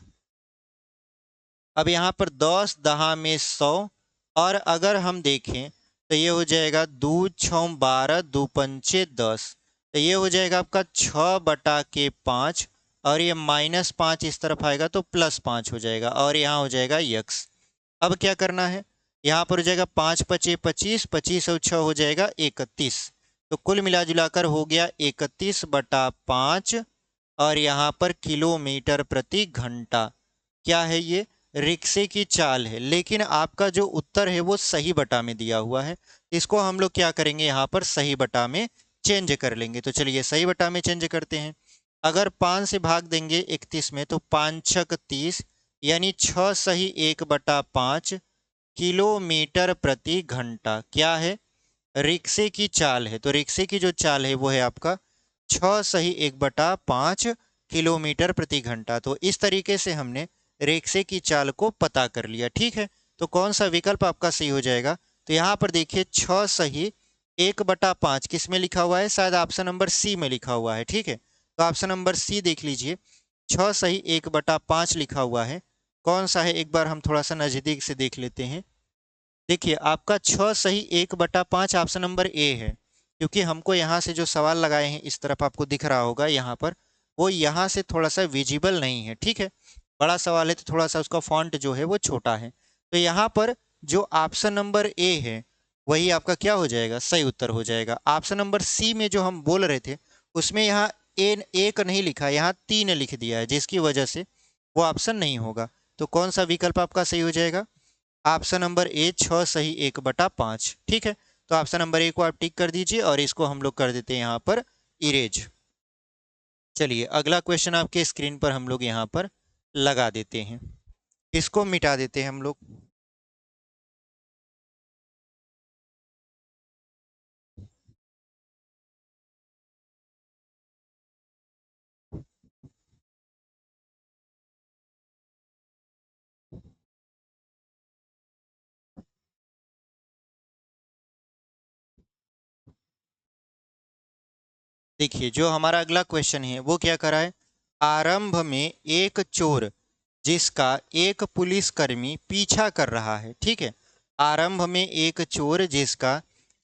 अब यहाँ पर 10 दहा में 100, और अगर हम देखें तो ये हो जाएगा 2×6 = 12, 2×5 = 10, तो ये हो जाएगा आपका 6/5, और ये -5 इस तरफ आएगा तो +5 हो जाएगा, और यहाँ हो जाएगा यक्स। अब क्या करना है, यहाँ पर हो जाएगा 5×5 = 25, 25 और 6 हो जाएगा 31, तो कुल मिला जुलाकर हो गया 31/5, और यहाँ पर किलोमीटर प्रति घंटा क्या है ये, रिक्शे की चाल है, लेकिन आपका जो उत्तर है वो सही बटा में दिया हुआ है। इसको हम लोग क्या करेंगे, यहाँ पर सही बटा में चेंज कर लेंगे। तो चलिए सही बटा में चेंज करते हैं। अगर 5 से भाग देंगे 31 में तो 5 छक 30, यानी 6 सही 1/5 किलोमीटर प्रति घंटा क्या है, रिक्शे की चाल है। तो रिक्शे की जो चाल है वो है आपका 6 सही 1/5 किलोमीटर प्रति घंटा। तो इस तरीके से हमने रिक्शे की चाल को पता कर लिया। ठीक है, तो कौन सा विकल्प आपका सही हो जाएगा, तो यहाँ पर देखिए 6 सही 1/5 किस में लिखा हुआ है, शायद ऑप्शन नंबर सी में लिखा हुआ है। ठीक है, तो ऑप्शन नंबर सी देख लीजिए, 6 सही 1/5 लिखा हुआ है। कौन सा है, एक बार हम थोड़ा सा नज़दीक से देख लेते हैं। देखिए आपका 6 सही 1/5 ऑप्शन नंबर ए है, क्योंकि हमको यहाँ से जो सवाल लगाए हैं इस तरफ आपको दिख रहा होगा यहाँ पर, वो यहाँ से थोड़ा सा विजिबल नहीं है। ठीक है, बड़ा सवाल है तो थोड़ा सा उसका फॉन्ट जो है वो छोटा है। तो यहाँ पर जो ऑप्शन नंबर ए है वही आपका क्या हो जाएगा, सही उत्तर हो जाएगा। ऑप्शन नंबर सी में जो हम बोल रहे थे उसमें यहाँ एक नहीं लिखा, यहाँ 3 लिख दिया है, जिसकी वजह से वो ऑप्शन नहीं होगा। तो कौन सा विकल्प आपका सही हो जाएगा, ऑप्शन नंबर ए 6 सही 1/5। ठीक है, तो ऑप्शन नंबर ए को आप टिक कर दीजिए और इसको हम लोग कर देते हैं यहाँ पर इरेज। चलिए अगला क्वेश्चन आपके स्क्रीन पर हम लोग यहाँ पर लगा देते हैं, इसको मिटा देते हैं हम लोग। देखिए जो हमारा अगला क्वेश्चन है वो क्या करा है, आरंभ में एक चोर जिसका एक पुलिसकर्मी पीछा कर रहा है। ठीक है, आरंभ में एक चोर जिसका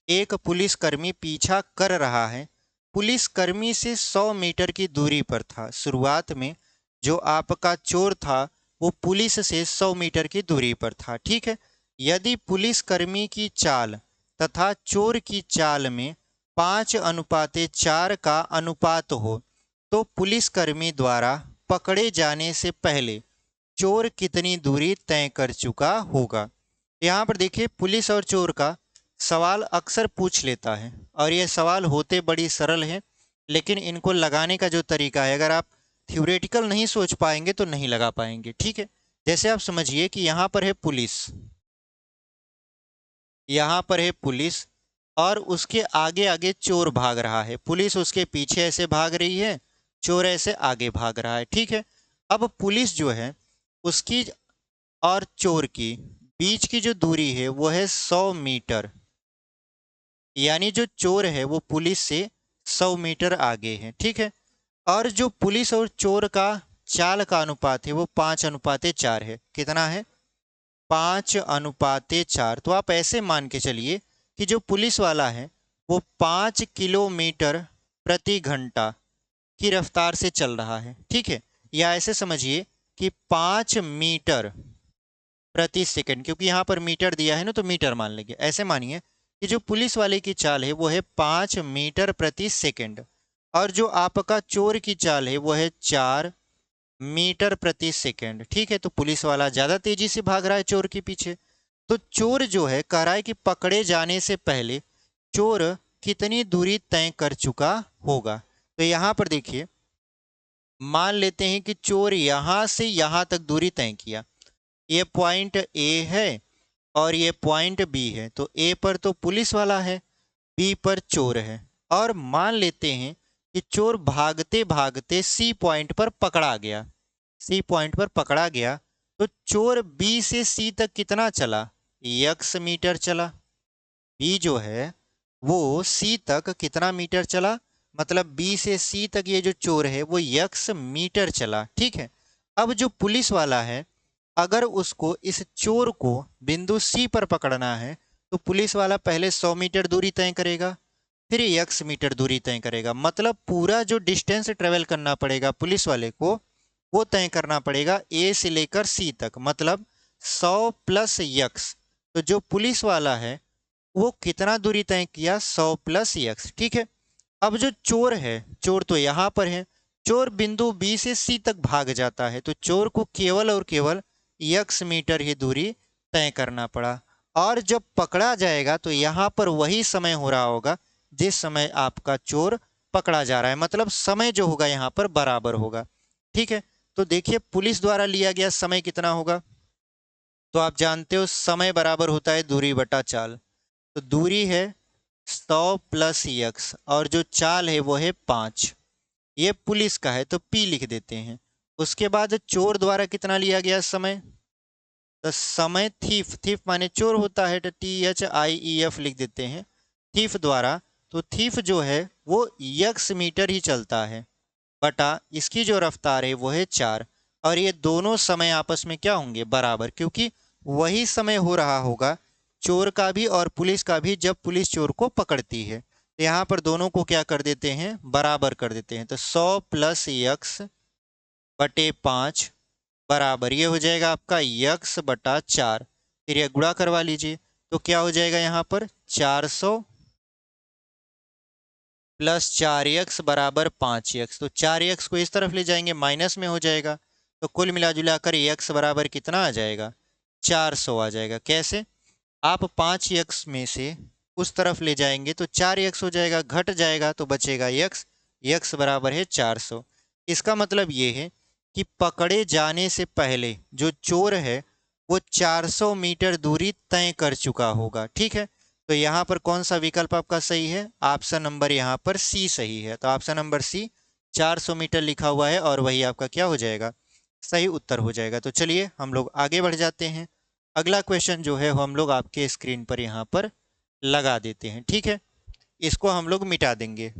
एक पुलिसकर्मी पीछा कर रहा है, पुलिसकर्मी से 100 मीटर की दूरी पर था। शुरुआत में जो आपका चोर था वो पुलिस से 100 मीटर की दूरी पर था। ठीक है, यदि पुलिसकर्मी की चाल तथा चोर की चाल में 5:4 का अनुपात हो तो पुलिसकर्मी द्वारा पकड़े जाने से पहले चोर कितनी दूरी तय कर चुका होगा। यहाँ पर देखिए पुलिस और चोर का सवाल अक्सर पूछ लेता है, और ये सवाल होते बड़ी सरल हैं, लेकिन इनको लगाने का जो तरीका है, अगर आप थ्योरेटिकल नहीं सोच पाएंगे तो नहीं लगा पाएंगे। ठीक है, जैसे आप समझिए कि यहाँ पर है पुलिस, यहाँ पर है पुलिस और उसके आगे आगे चोर भाग रहा है, पुलिस उसके पीछे ऐसे भाग रही है, चोर ऐसे आगे भाग रहा है। ठीक है, अब पुलिस जो है उसकी और चोर की बीच की जो दूरी है वो है 100 मीटर, यानी जो चोर है वो पुलिस से 100 मीटर आगे है। ठीक है, और जो पुलिस और चोर का चाल का अनुपात है वो 5:4 है। कितना है, 5:4। तो आप ऐसे मान के चलिए कि जो पुलिस वाला है वो 5 किलोमीटर प्रति घंटा की रफ्तार से चल रहा है। ठीक है, या ऐसे समझिए कि 5 मीटर प्रति सेकंड, क्योंकि यहाँ पर मीटर दिया है ना तो मीटर मान लेंगे। ऐसे मानिए कि जो पुलिस वाले की चाल है वो है 5 मीटर प्रति सेकंड, और जो आपका चोर की चाल है वो है 4 मीटर प्रति सेकंड। ठीक है, तो पुलिस वाला ज्यादा तेजी से भाग रहा है चोर के पीछे। तो चोर जो है कह रहा है कि पकड़े जाने से पहले चोर कितनी दूरी तय कर चुका होगा। तो यहाँ पर देखिए मान लेते हैं कि चोर यहां से यहां तक दूरी तय किया, ये पॉइंट ए है और ये पॉइंट बी है। तो ए पर तो पुलिस वाला है, बी पर चोर है, और मान लेते हैं कि चोर भागते भागते सी पॉइंट पर पकड़ा गया, सी पॉइंट पर पकड़ा गया। तो चोर बी से सी तक कितना चला, यक्स मीटर चला। बी जो है वो सी तक कितना मीटर चला, मतलब बी से सी तक ये जो चोर है वो यक्स मीटर चला। ठीक है, अब जो पुलिस वाला है अगर उसको इस चोर को बिंदु सी पर पकड़ना है तो पुलिस वाला पहले 100 मीटर दूरी तय करेगा, फिर यक्स मीटर दूरी तय करेगा, मतलब पूरा जो डिस्टेंस ट्रेवल करना पड़ेगा पुलिस वाले को वो तय करना पड़ेगा ए से लेकर सी तक, मतलब 100 प्लस यक्स। तो जो पुलिस वाला है वो कितना दूरी तय किया, 100 प्लस यक्स। ठीक है, अब जो चोर है, चोर तो यहाँ पर है, चोर बिंदु बी से सी तक भाग जाता है, तो चोर को केवल और केवल यक्स मीटर ही दूरी तय करना पड़ा। और जब पकड़ा जाएगा तो यहाँ पर वही समय हो रहा होगा जिस समय आपका चोर पकड़ा जा रहा है, मतलब समय जो होगा यहाँ पर बराबर होगा। ठीक है, तो देखिए पुलिस द्वारा लिया गया समय कितना होगा, तो आप जानते हो समय बराबर होता है दूरी बटा चाल। तो दूरी है 100 प्लस यक्स और जो चाल है वो है 5। ये पुलिस का है तो P लिख देते हैं। उसके बाद चोर द्वारा कितना लिया गया समय, तो समय थीफ, थीफ माने चोर होता है तो THIEF लिख देते हैं थीफ द्वारा। तो थीफ जो है वो यक्स मीटर ही चलता है बटा इसकी जो रफ्तार है वो है 4। और ये दोनों समय आपस में क्या होंगे, बराबर, क्योंकि वही समय हो रहा होगा चोर का भी और पुलिस का भी जब पुलिस चोर को पकड़ती है। तो यहाँ पर दोनों को क्या कर देते हैं, बराबर कर देते हैं। तो 100 प्लस यक्स बटे 5 बराबर ये हो जाएगा आपका यक्स बटा 4। फिर ये गुणा करवा लीजिए तो क्या हो जाएगा यहाँ पर 400 प्लस 4x बराबर 5x। तो 4x को इस तरफ ले जाएंगे माइनस में हो जाएगा, तो कुल मिला जुला कर x बराबर कितना आ जाएगा, 400 आ जाएगा। कैसे, आप 5x में से उस तरफ ले जाएंगे तो 4x हो जाएगा, घट जाएगा तो बचेगा x, x बराबर है 400। इसका मतलब ये है कि पकड़े जाने से पहले जो चोर है वो 400 मीटर दूरी तय कर चुका होगा। ठीक है, तो यहाँ पर कौन सा विकल्प आपका सही है, ऑप्शन नंबर यहाँ पर सी सही है। तो ऑप्शन नंबर सी 400 मीटर लिखा हुआ है और वही आपका क्या हो जाएगा, सही उत्तर हो जाएगा। तो चलिए हम लोग आगे बढ़ जाते हैं। अगला क्वेश्चन जो है वो हम लोग आपके स्क्रीन पर यहाँ पर लगा देते हैं। ठीक है, इसको हम लोग मिटा देंगे।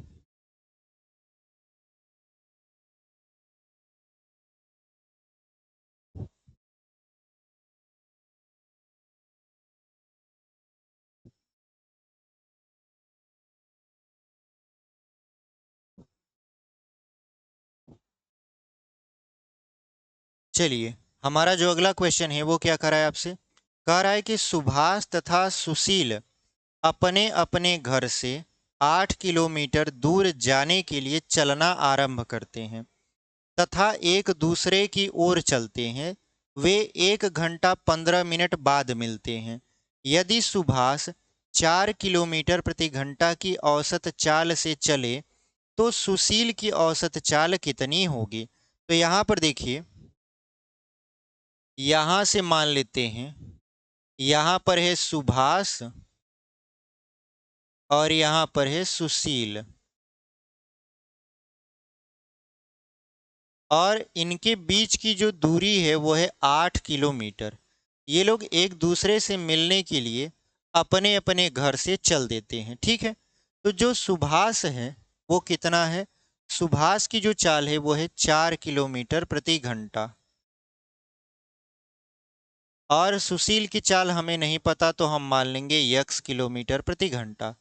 चलिए, हमारा जो अगला क्वेश्चन है वो क्या कर रहा है आपसे, कह रहा है कि सुभाष तथा सुशील अपने अपने घर से 8 किलोमीटर दूर जाने के लिए चलना आरंभ करते हैं तथा एक दूसरे की ओर चलते हैं। वे 1 घंटा 15 मिनट बाद मिलते हैं। यदि सुभाष 4 किलोमीटर प्रति घंटा की औसत चाल से चले तो सुशील की औसत चाल कितनी होगी। तो यहाँ पर देखिए, यहाँ से मान लेते हैं यहाँ पर है सुभाष और यहाँ पर है सुशील और इनके बीच की जो दूरी है वो है 8 किलोमीटर। ये लोग एक दूसरे से मिलने के लिए अपने अपने घर से चल देते हैं। ठीक है, तो जो सुभाष है वो कितना है, सुभाष की जो चाल है वो है 4 किलोमीटर प्रति घंटा और सुशील की चाल हमें नहीं पता तो हम मान लेंगे यक्स किलोमीटर प्रति घंटा।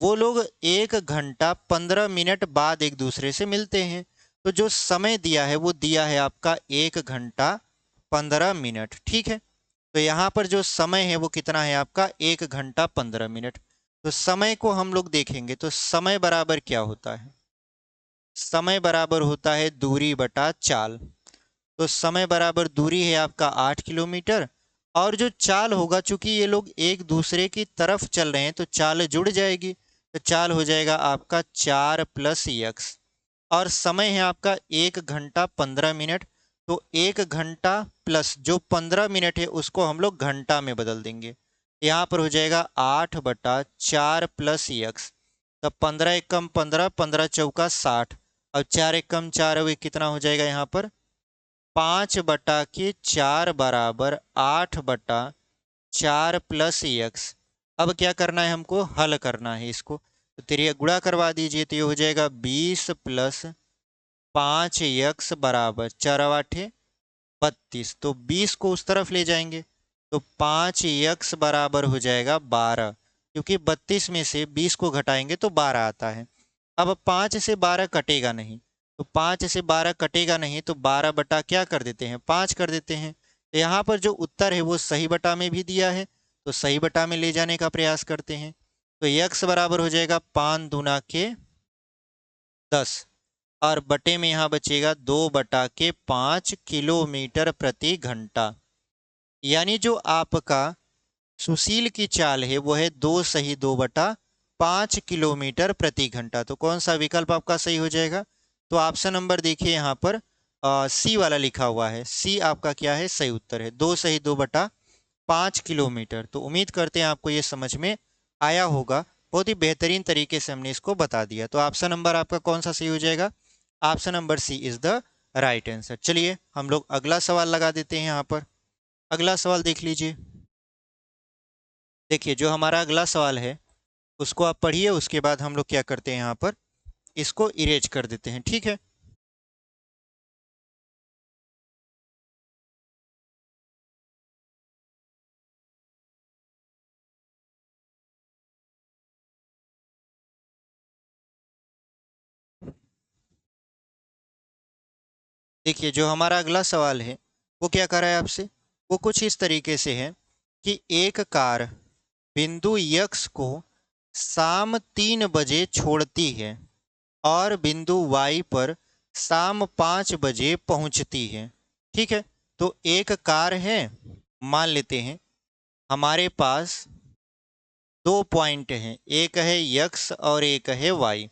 वो लोग 1 घंटा 15 मिनट बाद एक दूसरे से मिलते हैं। तो जो समय दिया है वो दिया है आपका 1 घंटा 15 मिनट। ठीक है, तो यहाँ पर जो समय है वो कितना है आपका 1 घंटा 15 मिनट। तो समय को हम लोग देखेंगे तो समय बराबर क्या होता है, समय बराबर होता है दूरी बटा चाल। तो समय बराबर दूरी है आपका 8 किलोमीटर और जो चाल होगा, चूंकि ये लोग एक दूसरे की तरफ चल रहे हैं तो चाल जुड़ जाएगी। तो चाल हो जाएगा आपका 4 प्लस यक्स और समय है आपका 1 घंटा 15 मिनट। तो 1 घंटा प्लस जो 15 मिनट है उसको हम लोग घंटा में बदल देंगे। यहाँ पर हो जाएगा 8/4 प्लस यक्स। तब 15 एकम 15, 15 चौका 60 और 4 एकम 4 हुए कितना हो जाएगा यहाँ पर 5/4 बराबर 8/4 प्लस यक्स। अब क्या करना है, हमको हल करना है इसको। तो तेरी गुणा करवा दीजिए तो ये हो जाएगा 20 प्लस 5 यक्स बराबर 4 8 32। तो 20 को उस तरफ ले जाएंगे तो 5 यक्स बराबर हो जाएगा 12, क्योंकि 32 में से 20 को घटाएंगे तो 12 आता है। अब 5 से 12 कटेगा नहीं, तो 5 से 12 कटेगा नहीं तो 12 बटा क्या कर देते हैं 5 कर देते हैं। तो यहाँ पर जो उत्तर है वो सही बटा में भी दिया है तो सही बटा में ले जाने का प्रयास करते हैं। तो यक्स बराबर हो जाएगा 5 दूना के 10 और बटे में यहाँ बचेगा 2/5 किलोमीटर प्रति घंटा। यानी जो आपका सुशील की चाल है वो है 2 - 2 / 5 किलोमीटर प्रति घंटा। तो कौन सा विकल्प आपका सही हो जाएगा? तो ऑप्शन नंबर देखिए यहाँ पर सी वाला लिखा हुआ है। सी आपका क्या है? सही उत्तर है, 2 - 2 / 5 किलोमीटर। तो उम्मीद करते हैं आपको ये समझ में आया होगा। बहुत ही बेहतरीन तरीके से हमने इसको बता दिया। तो ऑप्शन नंबर आपका कौन सा सही हो जाएगा? Option number C is the right answer. चलिए हम लोग अगला सवाल लगा देते हैं यहाँ पर। अगला सवाल देख लीजिए। देखिए जो हमारा अगला सवाल है उसको आप पढ़िए, उसके बाद हम लोग क्या करते हैं यहाँ पर इसको इरेज कर देते हैं, ठीक है। देखिए जो हमारा अगला सवाल है वो क्या कर रहा है आपसे, वो कुछ इस तरीके से है कि एक कार बिंदु यक्स को शाम 3 बजे छोड़ती है और बिंदु वाई पर शाम 5 बजे पहुंचती है, ठीक है। तो एक कार है, मान लेते हैं हमारे पास 2 पॉइंट हैं, एक है यक्स और एक है वाई।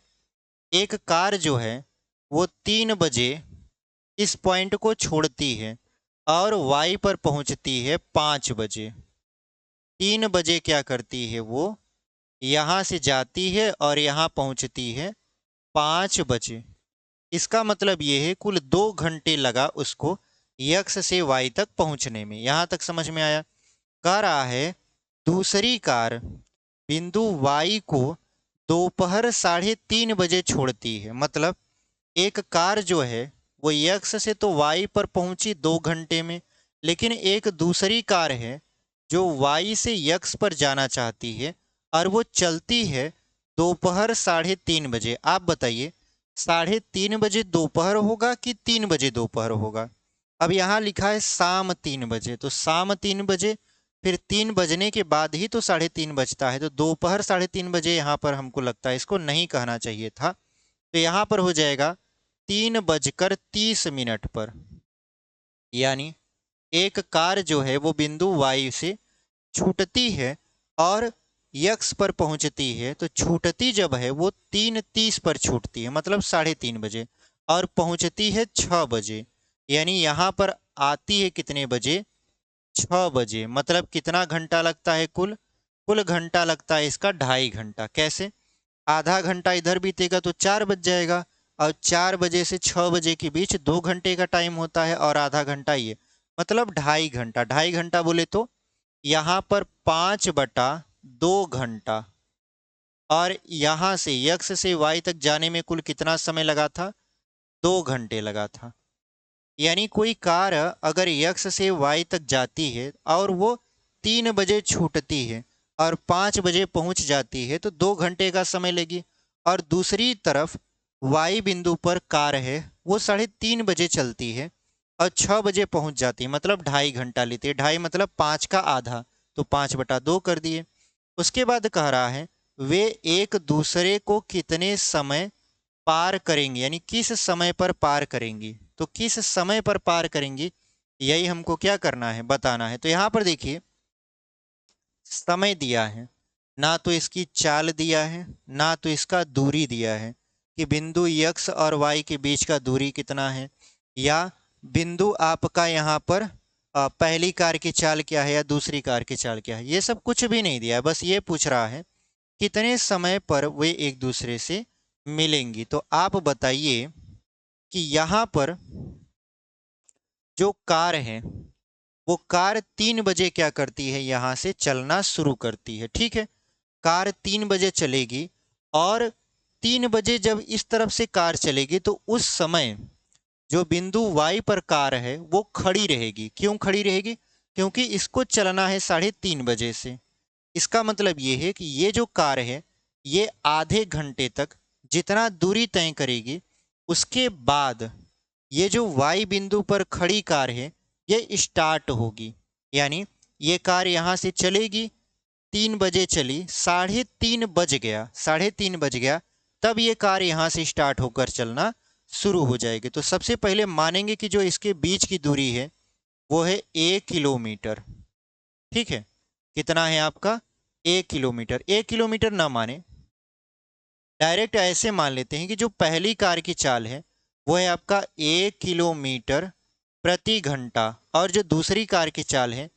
एक कार जो है वो 3 बजे इस पॉइंट को छोड़ती है और वाई पर पहुंचती है 5 बजे। 3 बजे क्या करती है वो, यहाँ से जाती है और यहाँ पहुंचती है 5 बजे। इसका मतलब ये है कुल 2 घंटे लगा उसको यक्स से वाई तक पहुंचने में। यहाँ तक समझ में आया? कह रहा है दूसरी कार बिंदु वाई को दोपहर 3:30 बजे छोड़ती है। मतलब एक कार जो है वो यक्स से तो वाई पर पहुंची 2 घंटे में, लेकिन एक दूसरी कार है जो वाई से यक्स पर जाना चाहती है और वो चलती है दोपहर 3:30 बजे। आप बताइए 3:30 बजे दोपहर होगा कि 3 बजे दोपहर होगा? अब यहाँ लिखा है शाम 3 बजे, तो शाम 3 बजे, फिर 3 बजने के बाद ही तो 3:30 बजता है। तो दोपहर 3:30 बजे यहाँ पर हमको लगता है इसको नहीं कहना चाहिए था। तो यहाँ पर हो जाएगा 3:30 पर। यानी एक कार जो है वो बिंदु वाई से छूटती है और यक्स पर पहुंचती है। तो छूटती जब है वो 3:30 पर छूटती है, मतलब 3:30 बजे, और पहुंचती है 6 बजे। यानी यहाँ पर आती है कितने बजे? 6 बजे। मतलब कितना घंटा लगता है कुल? कुल घंटा लगता है इसका 2.5 घंटा। कैसे? आधा घंटा इधर बीतेगा तो 4 बज जाएगा, और 4 बजे से 6 बजे के बीच 2 घंटे का टाइम होता है और आधा घंटा ये, मतलब 2.5 घंटा। 2.5 घंटा बोले तो यहाँ पर 5/2 घंटा। और यहाँ से यक्स से वाई तक जाने में कुल कितना समय लगा था? 2 घंटे लगा था। यानी कोई कार अगर यक्स से वाई तक जाती है और वो 3 बजे छूटती है और 5 बजे पहुंच जाती है तो 2 घंटे का समय लेगी। और दूसरी तरफ वाई बिंदु पर कार है वो 3:30 बजे चलती है और 6 बजे पहुंच जाती है, मतलब 2.5 घंटा लेती है। 2.5 मतलब 5 का आधा, तो 5/2 कर दिए। उसके बाद कह रहा है वे एक दूसरे को कितने समय पार करेंगी, यानी किस समय पर पार करेंगी। तो किस समय पर पार करेंगी यही हमको क्या करना है, बताना है। तो यहाँ पर देखिए समय दिया है, ना तो इसकी चाल दिया है ना तो इसका दूरी दिया है कि बिंदु यक्स और वाई के बीच का दूरी कितना है, या बिंदु आपका यहाँ पर पहली कार की चाल क्या है या दूसरी कार की चाल क्या है। ये सब कुछ भी नहीं दिया है, बस ये पूछ रहा है कितने समय पर वे एक दूसरे से मिलेंगी। तो आप बताइए कि यहाँ पर जो कार है वो कार 3 बजे क्या करती है, यहाँ से चलना शुरू करती है, ठीक है। कार 3 बजे चलेगी और 3 बजे जब इस तरफ से कार चलेगी तो उस समय जो बिंदु वाई पर कार है वो खड़ी रहेगी। क्यों खड़ी रहेगी? क्योंकि इसको चलना है 3:30 बजे से। इसका मतलब ये है कि ये जो कार है ये आधे घंटे तक जितना दूरी तय करेगी, उसके बाद ये जो वाई बिंदु पर खड़ी कार है ये स्टार्ट होगी। यानी ये कार यहाँ से चलेगी, 3 बजे चली, 3:30 बज गया, 3:30 बज गया, तब ये कार यहाँ से स्टार्ट होकर चलना शुरू हो जाएगी। तो सबसे पहले मानेंगे कि जो इसके बीच की दूरी है वो है 1 किलोमीटर। ठीक है, कितना है आपका 1 किलोमीटर। 1 किलोमीटर ना माने, डायरेक्ट ऐसे मान लेते हैं कि जो पहली कार की चाल है वो है आपका 1 किलोमीटर प्रति घंटा, और जो दूसरी कार की चाल है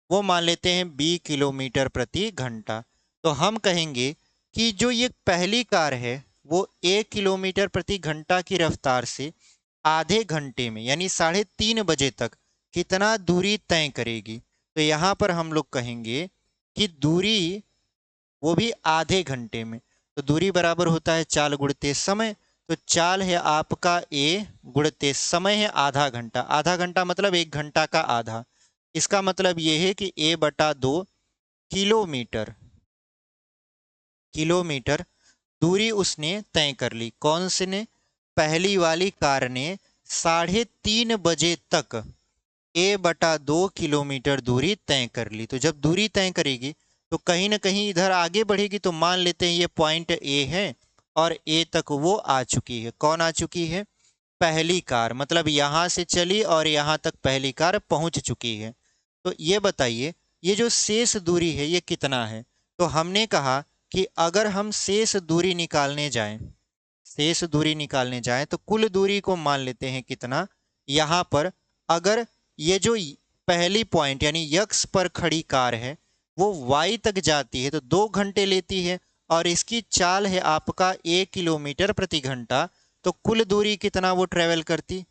वो मान लेते हैं 20 किलोमीटर प्रति घंटा। तो हम कहेंगे कि जो ये पहली कार है वो 1 किलोमीटर प्रति घंटा की रफ्तार से आधे घंटे में यानी 3:30 बजे तक कितना दूरी तय करेगी। तो यहाँ पर हम लोग कहेंगे कि दूरी वो भी आधे घंटे में। तो दूरी बराबर होता है चाल गुणित समय। तो चाल है आपका ए गुणित समय है आधा घंटा। आधा घंटा मतलब 1 घंटा का आधा। इसका मतलब ये है कि A/2 किलोमीटर, किलोमीटर दूरी उसने तय कर ली। कौन से ने? पहली वाली कार ने 3:30 बजे तक A/2 किलोमीटर दूरी तय कर ली। तो जब दूरी तय करेगी तो कहीं ना कहीं इधर आगे बढ़ेगी। तो मान लेते हैं ये पॉइंट ए है और ए तक वो आ चुकी है। कौन आ चुकी है? पहली कार, मतलब यहां से चली और यहां तक पहली कार पहुंच चुकी है। तो ये बताइए ये जो शेष दूरी है ये कितना है? तो हमने कहा कि अगर हम शेष दूरी निकालने जाएं, शेष दूरी निकालने जाएं तो कुल दूरी को मान लेते हैं कितना। यहां पर अगर ये जो पहली पॉइंट यानी यक्स पर खड़ी कार है वो वाई तक जाती है तो 2 घंटे लेती है, और इसकी चाल है आपका 1 किलोमीटर प्रति घंटा। तो कुल दूरी कितना वो ट्रेवल करती?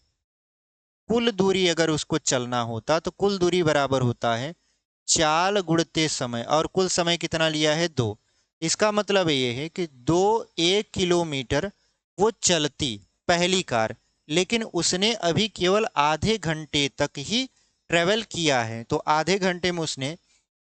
कुल दूरी अगर उसको चलना होता तो कुल दूरी बराबर होता है चाल गुणते समय, और कुल समय कितना लिया है 2। इसका मतलब ये है कि 1 किलोमीटर वो चलती पहली कार, लेकिन उसने अभी केवल आधे घंटे तक ही ट्रेवल किया है। तो आधे घंटे में उसने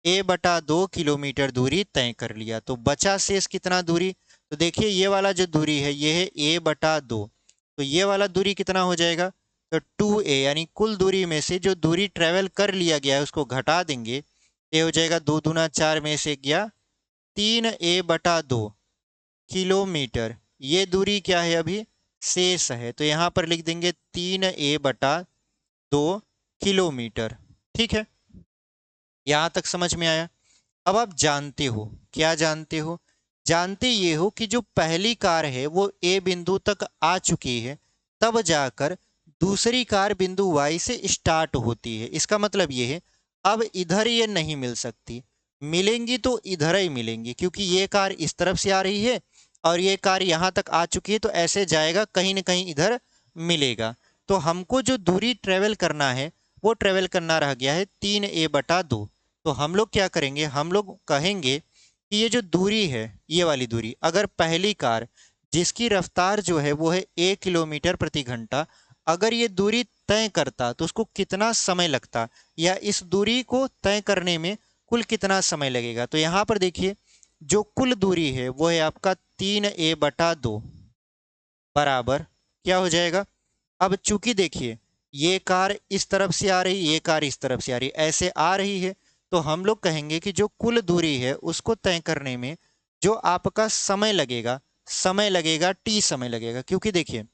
A/2 किलोमीटर दूरी तय कर लिया। तो बचा शेष कितना दूरी? तो देखिए ये वाला जो दूरी है ये है A/2, तो ये वाला दूरी कितना हो जाएगा? तो 2A, यानी कुल दूरी में से जो दूरी ट्रेवल कर लिया गया है उसको घटा देंगे। ये हो जाएगा 2 दूना 4 में से गया 3A/2 किलोमीटर। ये दूरी क्या है? अभी शेष है। तो यहाँ पर लिख देंगे 3A/2 किलोमीटर। ठीक है, यहाँ तक समझ में आया? अब आप जानते हो, क्या जानते हो? जानते ये हो कि जो पहली कार है वो ए बिंदु तक आ चुकी है, तब जाकर दूसरी कार बिंदु वाई से स्टार्ट होती है। इसका मतलब ये है अब इधर ये नहीं मिल सकती, मिलेंगी तो इधर ही मिलेंगी, क्योंकि ये कार इस तरफ से आ रही है और ये कार यहाँ तक आ चुकी है, तो ऐसे जाएगा कहीं ना कहीं इधर मिलेगा। तो हमको जो दूरी ट्रेवल करना है वो ट्रेवल करना रह गया है 3A/2। तो हम लोग क्या करेंगे? हम लोग कहेंगे कि ये जो दूरी है ये वाली दूरी, अगर पहली कार जिसकी रफ्तार जो है वो है 1 किलोमीटर प्रति घंटा, अगर ये दूरी तय करता तो उसको कितना समय लगता, या इस दूरी को तय करने में कुल कितना समय लगेगा? तो यहाँ पर देखिए जो कुल दूरी है वो है आपका 3A/2 बराबर क्या हो जाएगा? अब चूंकि देखिए ये कार इस तरफ से आ रही, ये कार इस तरफ से आ रही, ऐसे आ रही है, तो हम लोग कहेंगे कि जो कुल दूरी है उसको तय करने में जो आपका समय लगेगा, समय लगेगा T समय लगेगा। क्योंकि देखिए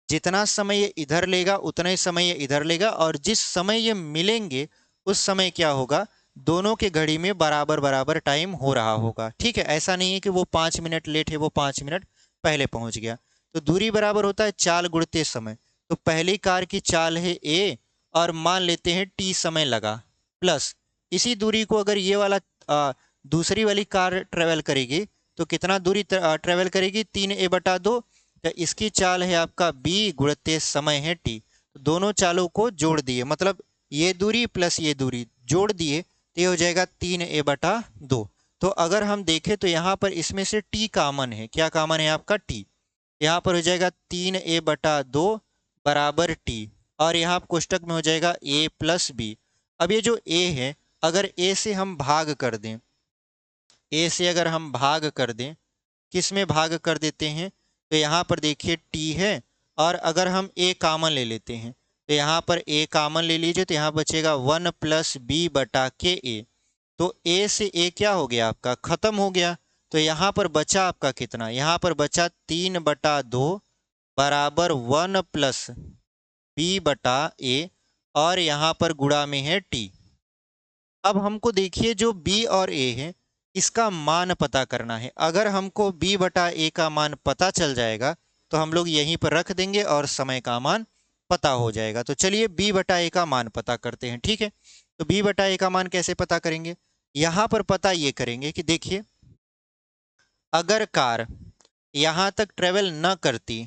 जितना समय ये इधर लेगा उतना ही समय ये इधर लेगा, और जिस समय ये मिलेंगे उस समय क्या होगा? दोनों के घड़ी में बराबर बराबर टाइम हो रहा होगा। ठीक है, ऐसा नहीं है कि वो 5 मिनट लेट है वो 5 मिनट पहले पहुंच गया। तो दूरी बराबर होता है चाल गुणते समय। तो पहली कार की चाल है ए, और मान लेते हैं T समय लगा, प्लस इसी दूरी को अगर ये वाला दूसरी वाली कार ट्रेवल करेगी तो कितना दूरी ट्रेवल करेगी? 3A/2। तो इसकी चाल है आपका b गुणित समय है t। तो दोनों चालों को जोड़ दिए, मतलब ये दूरी प्लस ये दूरी जोड़ दिए, तो ये हो जाएगा 3A/2। तो अगर हम देखें तो यहाँ पर इसमें से t कॉमन है। क्या कॉमन है आपका? t। यहाँ पर हो जाएगा 3A/2 बराबर t, और यहाँ कोष्टक में हो जाएगा a प्लस b। अब ये जो a है अगर a से हम भाग कर दें, a से अगर हम भाग कर दें, किस में भाग कर देते हैं? तो यहाँ पर देखिए t है, और अगर हम a कॉमन ले लेते हैं तो यहाँ पर a कॉमन ले लीजिए, तो यहाँ बचेगा 1+b/ka। तो a से a क्या हो गया? आपका खत्म हो गया। तो यहाँ पर बचा आपका कितना? यहाँ पर बचा 3/2 बराबर 1+b/a, और यहाँ पर गुणा में है t। अब हमको देखिए जो बी और ए है इसका मान पता करना है। अगर हमको बी बटा ए का मान पता चल जाएगा तो हम लोग यहीं पर रख देंगे और समय का मान पता हो जाएगा। तो चलिए बी बटा ए का मान पता करते हैं, ठीक है। तो बी बटा ए का मान कैसे पता करेंगे, यहां पर पता ये करेंगे कि देखिए अगर कार यहां तक ट्रेवल न करती,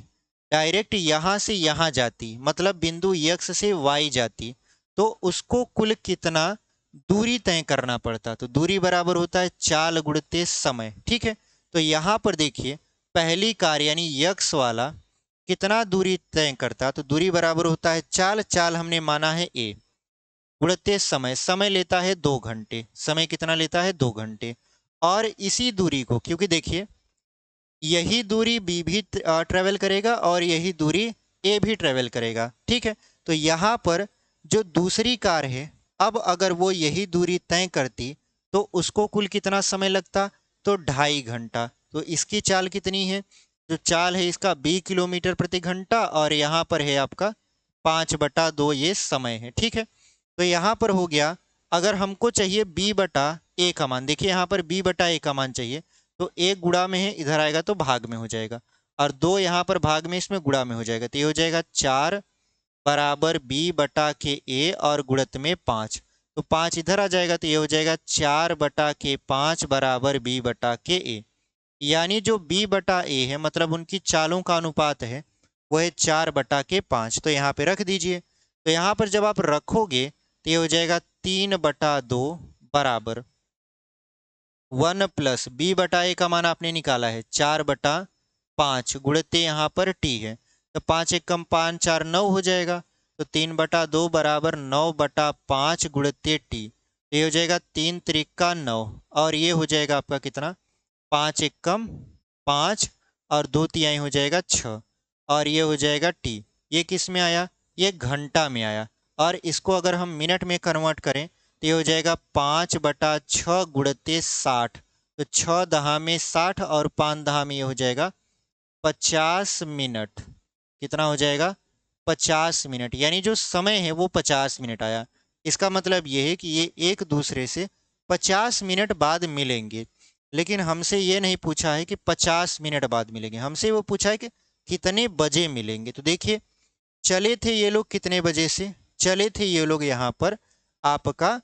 डायरेक्ट यहां से यहां जाती, मतलब बिंदु यक्स से वाई जाती, तो उसको कुल कितना दूरी तय करना पड़ता। तो दूरी बराबर होता है चाल गुणित समय, ठीक है। तो यहां पर देखिए पहली कार यानी यक्स वाला कितना दूरी तय करता, तो दूरी बराबर होता है चाल, चाल हमने माना है ए, गुणित समय, समय लेता है 2 घंटे, समय कितना लेता है 2 घंटे। और इसी दूरी को, क्योंकि देखिए यही दूरी बी भी ट्रेवल करेगा और यही दूरी ए भी ट्रेवल करेगा, ठीक है। तो यहाँ पर जो दूसरी कार है, अब अगर वो यही दूरी तय करती तो उसको कुल कितना समय लगता, तो 2.5 घंटा। तो इसकी चाल कितनी है, जो चाल है इसका 20 किलोमीटर प्रति घंटा, और यहाँ पर है आपका 5/2 ये समय है, ठीक है। तो यहाँ पर हो गया, अगर हमको चाहिए बी बटा ए का मान, देखिए यहाँ पर बी बटा ए का मान चाहिए, तो एक गुणा में है इधर आएगा तो भाग में हो जाएगा, और 2 यहाँ पर भाग में इसमें गुणा में हो जाएगा, तो ये हो जाएगा 4 बराबर बी बटा के ए और गुणत में 5। तो 5 इधर आ जाएगा तो ये हो जाएगा 4/5 बराबर बी बटा के ए। यानी जो बी बटा ए है मतलब उनकी चालों का अनुपात है वो है 4/5। तो यहाँ पे रख दीजिए। तो यहाँ पर जब आप रखोगे तो ये हो जाएगा 3/2 बराबर 1 + बी बटा ए का मान आपने निकाला है 4/5 गुणित यहाँ पर टी है, तो 5 एकम 5 4 9 हो जाएगा। तो 3/2 बराबर 9/5 गुणित टी, ये हो जाएगा 3 × 9, और ये हो जाएगा आपका कितना 5 एकम 5 और 2 तिहाई हो जाएगा 6, और ये हो जाएगा टी। ये किस में आया, ये घंटा में आया। और इसको अगर हम मिनट में कन्वर्ट करें तो ये हो जाएगा 5/6 गुणित 60। तो 6 दहा में 60 और 5 दहा में ये हो जाएगा 50 मिनट। कितना हो जाएगा 50 मिनट, यानी जो समय है वो 50 मिनट आया। इसका मतलब ये है कि ये एक दूसरे से 50 मिनट बाद मिलेंगे, लेकिन हमसे ये नहीं पूछा है कि 50 मिनट बाद मिलेंगे, हमसे वो पूछा है कि कितने बजे मिलेंगे। तो देखिए चले थे ये लोग कितने बजे से, चले थे ये लोग यहाँ पर आपका,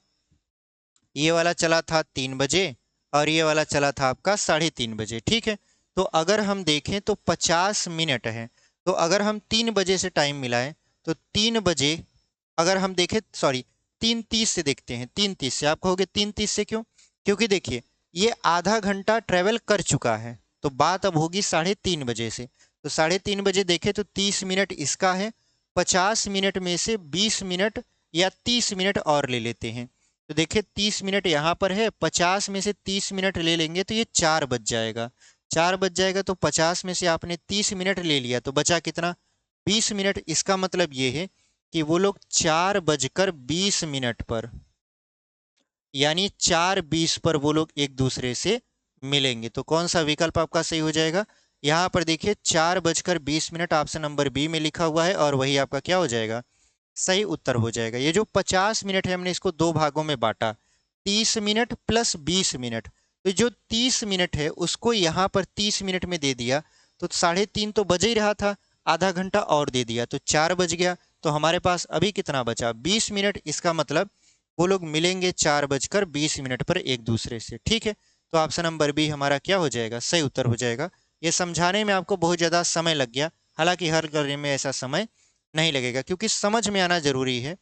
ये वाला चला था 3 बजे और ये वाला चला था आपका 3:30 बजे, ठीक है। तो अगर हम देखें तो 50 मिनट है, तो अगर हम 3 बजे से टाइम मिलाएं तो 3 बजे, अगर हम देखें सॉरी 3:30 से देखते हैं, 3:30 से। आप कहोगे 3:30 से क्यों, क्योंकि देखिए ये आधा घंटा ट्रेवल कर चुका है, तो बात अब होगी 3:30 बजे से। तो 3:30 बजे देखें तो 30 मिनट इसका है, 50 मिनट में से 20 मिनट या 30 मिनट और ले लेते हैं। तो देखिए 30 मिनट यहाँ पर है, 50 में से 30 मिनट ले लेंगे तो ये 4 बज जाएगा। 4 बज जाएगा तो 50 में से आपने 30 मिनट ले लिया तो बचा कितना 20 मिनट। इसका मतलब ये है कि वो लोग 4:20 पर, यानी 4:20 पर वो लोग एक दूसरे से मिलेंगे। तो कौन सा विकल्प आपका सही हो जाएगा, यहाँ पर देखिए 4:20 ऑप्शन नंबर बी में लिखा हुआ है, और वही आपका क्या हो जाएगा सही उत्तर हो जाएगा। ये जो 50 मिनट है हमने इसको दो भागों में बांटा, 30 मिनट प्लस 20 मिनट। तो जो 30 मिनट है उसको यहाँ पर 30 मिनट में दे दिया तो 3:30 तो बज ही रहा था, आधा घंटा और दे दिया तो 4 बज गया। तो हमारे पास अभी कितना बचा 20 मिनट। इसका मतलब वो लोग मिलेंगे 4:20 पर एक दूसरे से, ठीक है। तो ऑप्शन नंबर बी हमारा क्या हो जाएगा सही उत्तर हो जाएगा। ये समझाने में आपको बहुत ज़्यादा समय लग गया, हालांकि हल करने में ऐसा समय नहीं लगेगा, क्योंकि समझ में आना जरूरी है।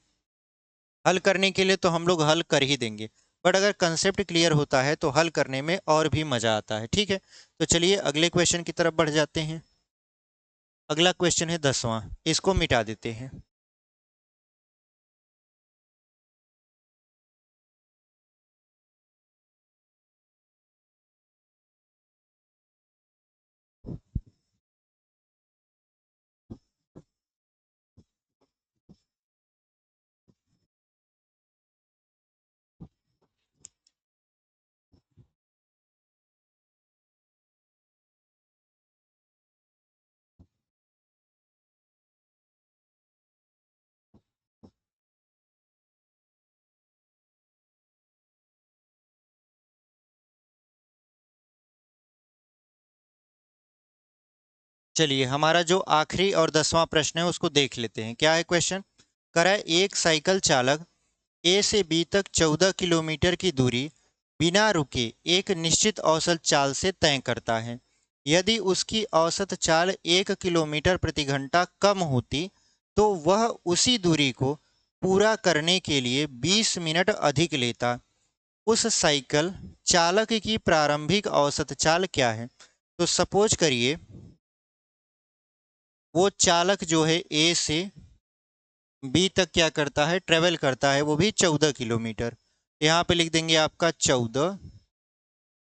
हल करने के लिए तो हम लोग हल कर ही देंगे, बट अगर कंसेप्ट क्लियर होता है तो हल करने में और भी मजा आता है, ठीक है। तो चलिए अगले क्वेश्चन की तरफ बढ़ जाते हैं। अगला क्वेश्चन है 10वां, इसको मिटा देते हैं। चलिए हमारा जो आखिरी और 10वां प्रश्न है उसको देख लेते हैं। क्या है क्वेश्चन? करा एक साइकिल चालक ए से बी तक 14 किलोमीटर की दूरी बिना रुके एक निश्चित औसत चाल से तय करता है। यदि उसकी औसत चाल 1 किलोमीटर प्रति घंटा कम होती तो वह उसी दूरी को पूरा करने के लिए 20 मिनट अधिक लेता। उस साइकिल चालक की प्रारंभिक औसत चाल क्या है? तो सपोज करिए वो चालक जो है ए से बी तक क्या करता है, ट्रेवल करता है, वो भी 14 किलोमीटर। यहाँ पे लिख देंगे आपका 14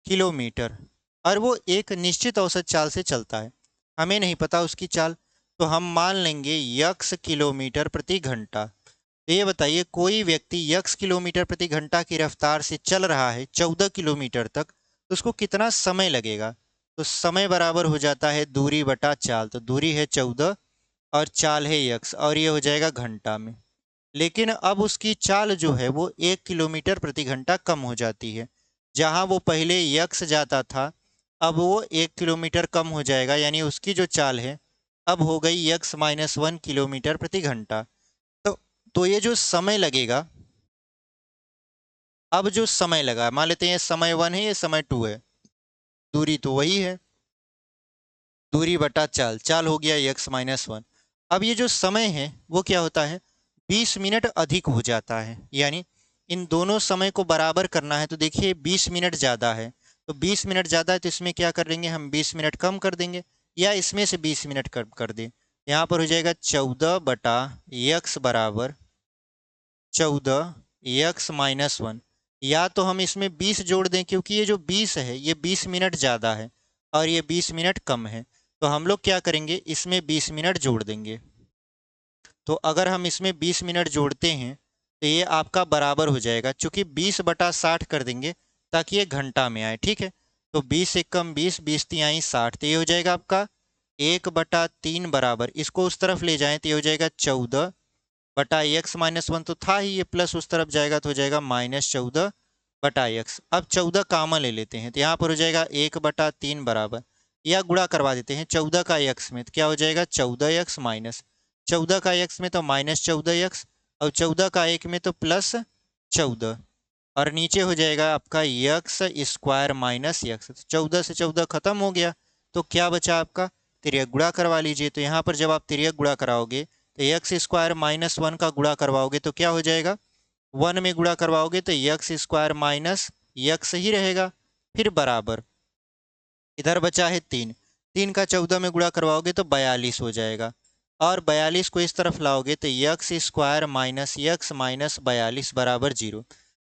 किलोमीटर, और वो एक निश्चित औसत चाल से चलता है। हमें नहीं पता उसकी चाल, तो हम मान लेंगे यक्स किलोमीटर प्रति घंटा। तो ये बताइए कोई व्यक्ति यक्स किलोमीटर प्रति घंटा की रफ्तार से चल रहा है 14 किलोमीटर तक, तो उसको कितना समय लगेगा? तो समय बराबर हो जाता है दूरी बटा चाल। तो दूरी है 14 और चाल है यक्स, और ये हो जाएगा घंटा में। लेकिन अब उसकी चाल जो है वो 1 किलोमीटर प्रति घंटा कम हो जाती है। जहां वो पहले यक्स जाता था अब वो 1 किलोमीटर कम हो जाएगा, यानी उसकी जो चाल है अब हो गई यक्स-1 किलोमीटर प्रति घंटा। तो तो ये जो समय लगेगा, अब जो समय लगा, मान लेते हैं ये समय 1 है, ये समय 2 है, दूरी तो वही है, दूरी बटा चाल, चाल हो गया यक्स-1। अब ये जो समय है वो क्या होता है, 20 मिनट अधिक हो जाता है। यानी इन दोनों समय को बराबर करना है, तो देखिए 20 मिनट ज़्यादा है, तो 20 मिनट ज़्यादा है तो इसमें क्या कर देंगे हम, 20 मिनट कम कर देंगे, या इसमें से 20 मिनट कम कर दें। यहाँ पर हो जाएगा 14 बटा यक्स बराबर 14 यक्स-1। या तो हम इसमें 20 जोड़ दें, क्योंकि ये जो 20 है ये 20 मिनट ज़्यादा है और ये 20 मिनट कम है, तो हम लोग क्या करेंगे, इसमें 20 मिनट जोड़ देंगे। तो अगर हम इसमें 20 मिनट जोड़ते हैं तो ये आपका बराबर हो जाएगा, चूंकि 20/60 कर देंगे ताकि ये घंटा में आए। ठीक है, तो 20 से कम 20, 20 तिहाई 60, तो ये हो जाएगा आपका 1/3 बराबर, इसको उस तरफ ले जाएं तो ये हो जाएगा 14 बटा यक्स-1 तो था ही, ये प्लस उस तरफ जाएगा तो हो जाएगा -14 बटा यक्स। अब 14 कामा ले लेते हैं तो यहाँ पर हो जाएगा 1/3 बराबर, या गुणा करवा देते हैं 14 का यक्स में, तो क्या हो जाएगा 14 यक्स माइनस 14 का यक्स में तो -14 यक्स, और 14 का एक में तो +14, और नीचे हो जाएगा आपका यक्स स्क्वायर माइनस यक्स। 14 से 14 खत्म हो गया, तो क्या बचा आपका, तिर्यक गुणा करवा लीजिए। तो यहाँ पर जब आप तिर्यक गुणा कराओगे तो यक्स स्क्वायर -1 का गुणा करवाओगे तो क्या हो जाएगा, 1 में गुणा करवाओगे तो यक्स स्क्वायर माइनस यक्स ही रहेगा, फिर बराबर इधर बचा है 3, 3 का 14 में गुणा करवाओगे तो 42 हो जाएगा, और 42 को इस तरफ लाओगे तो x square minus x minus 42 बराबर 0।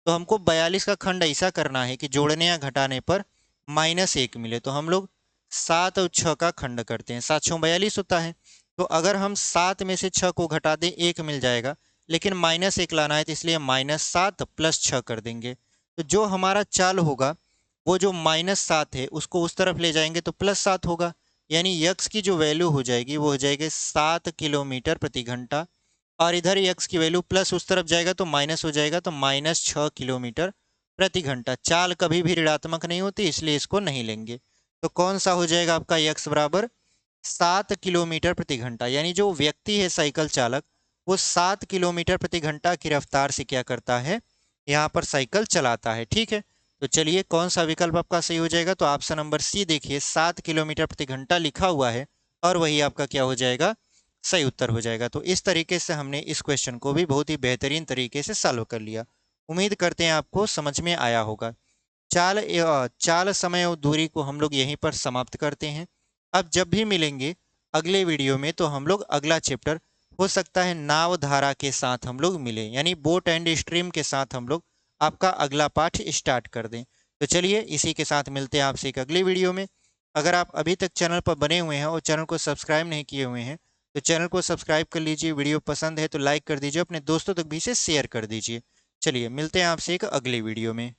तो हमको 42 का खंड ऐसा करना है कि जोड़ने या घटाने पर -1 मिले, तो हम लोग 7 और 6 का खंड करते हैं, 7 6 42 होता है। तो अगर हम 7 में से 6 को घटा दें 1 मिल जाएगा, लेकिन -1 लाना है तो इसलिए -7 + 6 कर देंगे। तो जो हमारा चाल होगा वो जो -7 है उसको उस तरफ ले जाएंगे तो +7 होगा, यानी यक्स की जो वैल्यू हो जाएगी वो हो जाएगी 7 किलोमीटर प्रति घंटा, और इधर यक्स की वैल्यू प्लस उस तरफ जाएगा तो माइनस हो जाएगा, तो -6 किलोमीटर प्रति घंटा। चाल कभी भी ऋणात्मक नहीं होती इसलिए इसको नहीं लेंगे। तो कौन सा हो जाएगा आपका यक्स बराबर 7 किलोमीटर प्रति घंटा, यानी जो व्यक्ति है साइकिल चालक वो 7 किलोमीटर प्रति घंटा की रफ्तार से क्या करता है, यहाँ पर साइकिल चलाता है। ठीक है, तो चलिए कौन सा विकल्प आपका सही हो जाएगा, तो ऑप्शन नंबर सी देखिए 7 किलोमीटर प्रति घंटा लिखा हुआ है, और वही आपका क्या हो जाएगा, सही उत्तर हो जाएगा। तो इस तरीके से हमने इस क्वेश्चन को भी बहुत ही बेहतरीन तरीके से सॉल्व कर लिया। उम्मीद करते हैं आपको समझ में आया होगा। चाल समय और दूरी को हम लोग यहीं पर समाप्त करते हैं। अब जब भी मिलेंगे अगले वीडियो में तो हम लोग अगला चैप्टर, हो सकता है नाव धारा के साथ हम लोग मिले, यानी बोट एंड स्ट्रीम के साथ हम लोग आपका अगला पाठ स्टार्ट कर दें। तो चलिए इसी के साथ मिलते हैं आपसे एक अगली वीडियो में। अगर आप अभी तक चैनल पर बने हुए हैं और चैनल को सब्सक्राइब नहीं किए हुए हैं तो चैनल को सब्सक्राइब कर लीजिए, वीडियो पसंद है तो लाइक कर दीजिए, अपने दोस्तों तक भी इसे शेयर कर दीजिए। चलिए मिलते हैं आपसे एक अगली वीडियो में।